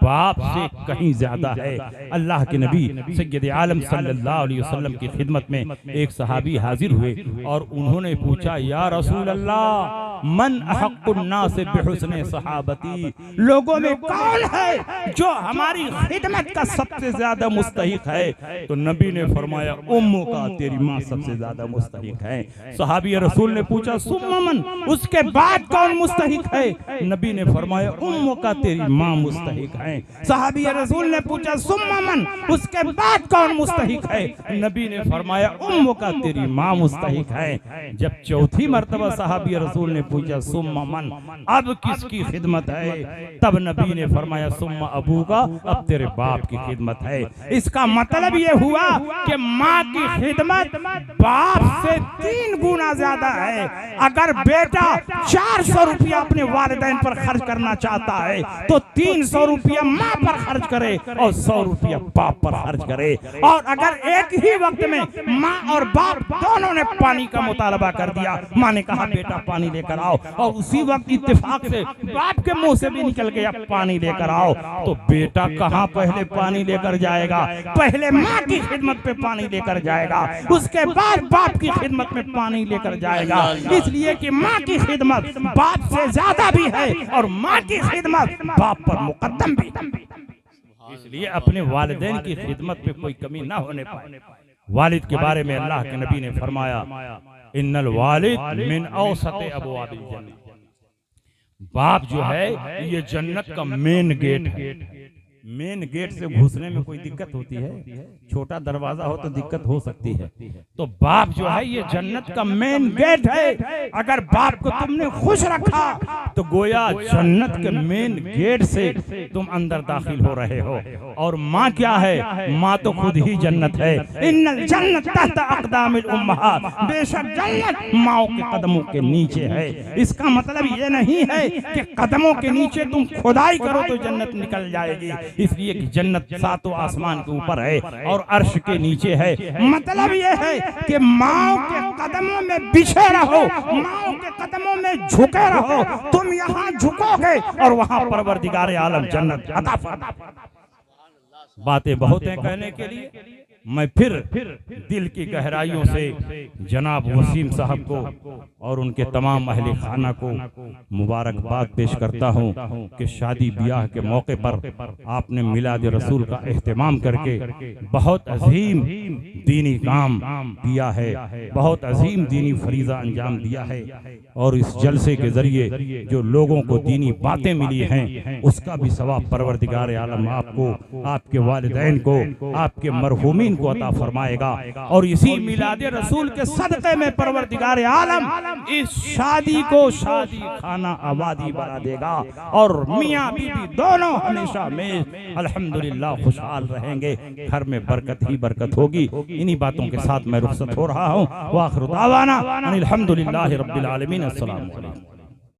S1: बाप से कहीं ज्यादा है। अल्लाह के नबी सय्यद आलम सल्लल्लाहु अलैहि वसल्लम की खिदमत में एक सहाबी हाजिर हुए और उन्होंने पूछा, या रसूल अल्लाह मन अहक्कुन नास बिहुस्ने सहाबती, लोगों में कौन है जो हमारी खिदमत का सबसे ज्यादा मुस्तहिक है? तो नबी ने फरमाया, उम्मु का, तेरी माँ सबसे ज्यादा मुस्तहिक है। सहाबी रसूल ने पूछा, सुम्मा मन, उसके बाद कौन मुस्तहिक है? नबी ने फरमाया, उम्मु का, तेरी माँ मुस्तहिक है। सहाबी रसूल ने पूछा, सुम्मा मन, उसके बाद कौन मुस्तहिक है? नबी ने फरमाया, उम्मु का, तेरी माँ मुस्तहिक है। जब चौथी मर्तबा सहाबी रसूल ने पूछा, सुम्मा मन, अब किसकी खिदमत है? तब नबी ने फरमाया, सुम्मा अबू का, अब तेरे बाप की खिदमत है। इसका मतलब ये हुआ कि माँ की खिदमत बाप से 3 गुना ज्यादा है। अगर बेटा 400 रुपया अपने वालिदैन पर खर्च करना चाहता है तो 300 रुपया माँ पर खर्च करे और 100 रुपया बाप पर खर्च करे। और अगर एक ही वक्त में माँ और बाप दोनों ने पानी का मुतालबा कर दिया, माँ ने कहा बेटा पानी लेकर आओ, और उसी वक्त इत्तेफाक से बाप के मुंह से भी निकल गया पानी लेकर आओ, तो बेटा कहाँ पहले पानी लेकर जाएगा? पहले माँ की खिदमत पे पानी लेकर जाएगा, उसके बाद बाप की खिदमत में पानी लेकर जाएगा। इसलिए कि माँ की खिदमत बाप से ज्यादा भी है और माँ की खिदमत बाप पर मुकद्दम भी। इसलिए अपने वालिदैन की खिदमत पे कोई कमी ना होने पाए। वालिद के बारे में अल्लाह के नबी ने फरमाया, इन्नल वालिद मिन औसत अबवाबिल जन्नत, बाप जो है ये जन्नत का मेन गेट है। मेन गेट से घुसने में कोई दिक्कत होती है? छोटा दरवाजा हो तो दिक्कत हो सकती है, तो बाप जो है ये जन्नत का मेन गेट है। अगर बाप को तुमने खुश रखा तो गोया जन्नत के मेन गेट से तुम अंदर दाखिल हो रहे हो। और माँ क्या है? माँ तो खुद ही जन्नत है। इन्नल जन्नत तहत अक़दामिल उम्महात, बेशक जन्नत माओ के कदमों के नीचे है। इसका मतलब ये नहीं है कि कदमों के नीचे तुम खुदाई करो तो जन्नत निकल जाएगी, इसलिए कि जन्नत 7 आसमान के ऊपर है और अर्श के नीचे है। मतलब यह है कि माओ के कदमों में बिछे रहो, माओ के कदमों में झुके रहो। तुम यहाँ झुकोगे और वहाँ परवरदिगार आलम जन्नत अता फरमाएगा। बातें बहुत हैं कहने के लिए, मैं फिर दिल की गहराइयों से जनाब वसीम साहब को और उनके तमाम अहले खाना को मुबारकबाद पेश करता हूं कि शादी ब्याह के मौके पर आपने मिलाद रसूल का एहतमाम करके बहुत अजीम दीनी काम किया है, बहुत अजीम दीनी फरीज़ा अंजाम दिया है। और इस जलसे के जरिए जो लोगों को दीनी बातें मिली हैं उसका भी सवाब परवरदिगार आलम आपको, आपके वालिदैन को, आपके मरहूमीन को अता फरमाएगा। और इसी मिलाद रसूल के सदक़े में परवरदिगार आलम इस शादी को शादी खाना आबादी बना देगा और मियाँ बीवी दोनों हमेशा में अल्हम्दुलिल्लाह खुशहाल रहेंगे, घर में बरकत ही बरकत होगी। इन्हीं बातों के साथ मैं रुखसत हो रहा हूँ। व आखिर दावाना अनिल हम्दुलिल्लाहि रब्बिल आलमीन। अस्सलामु अलैकुम।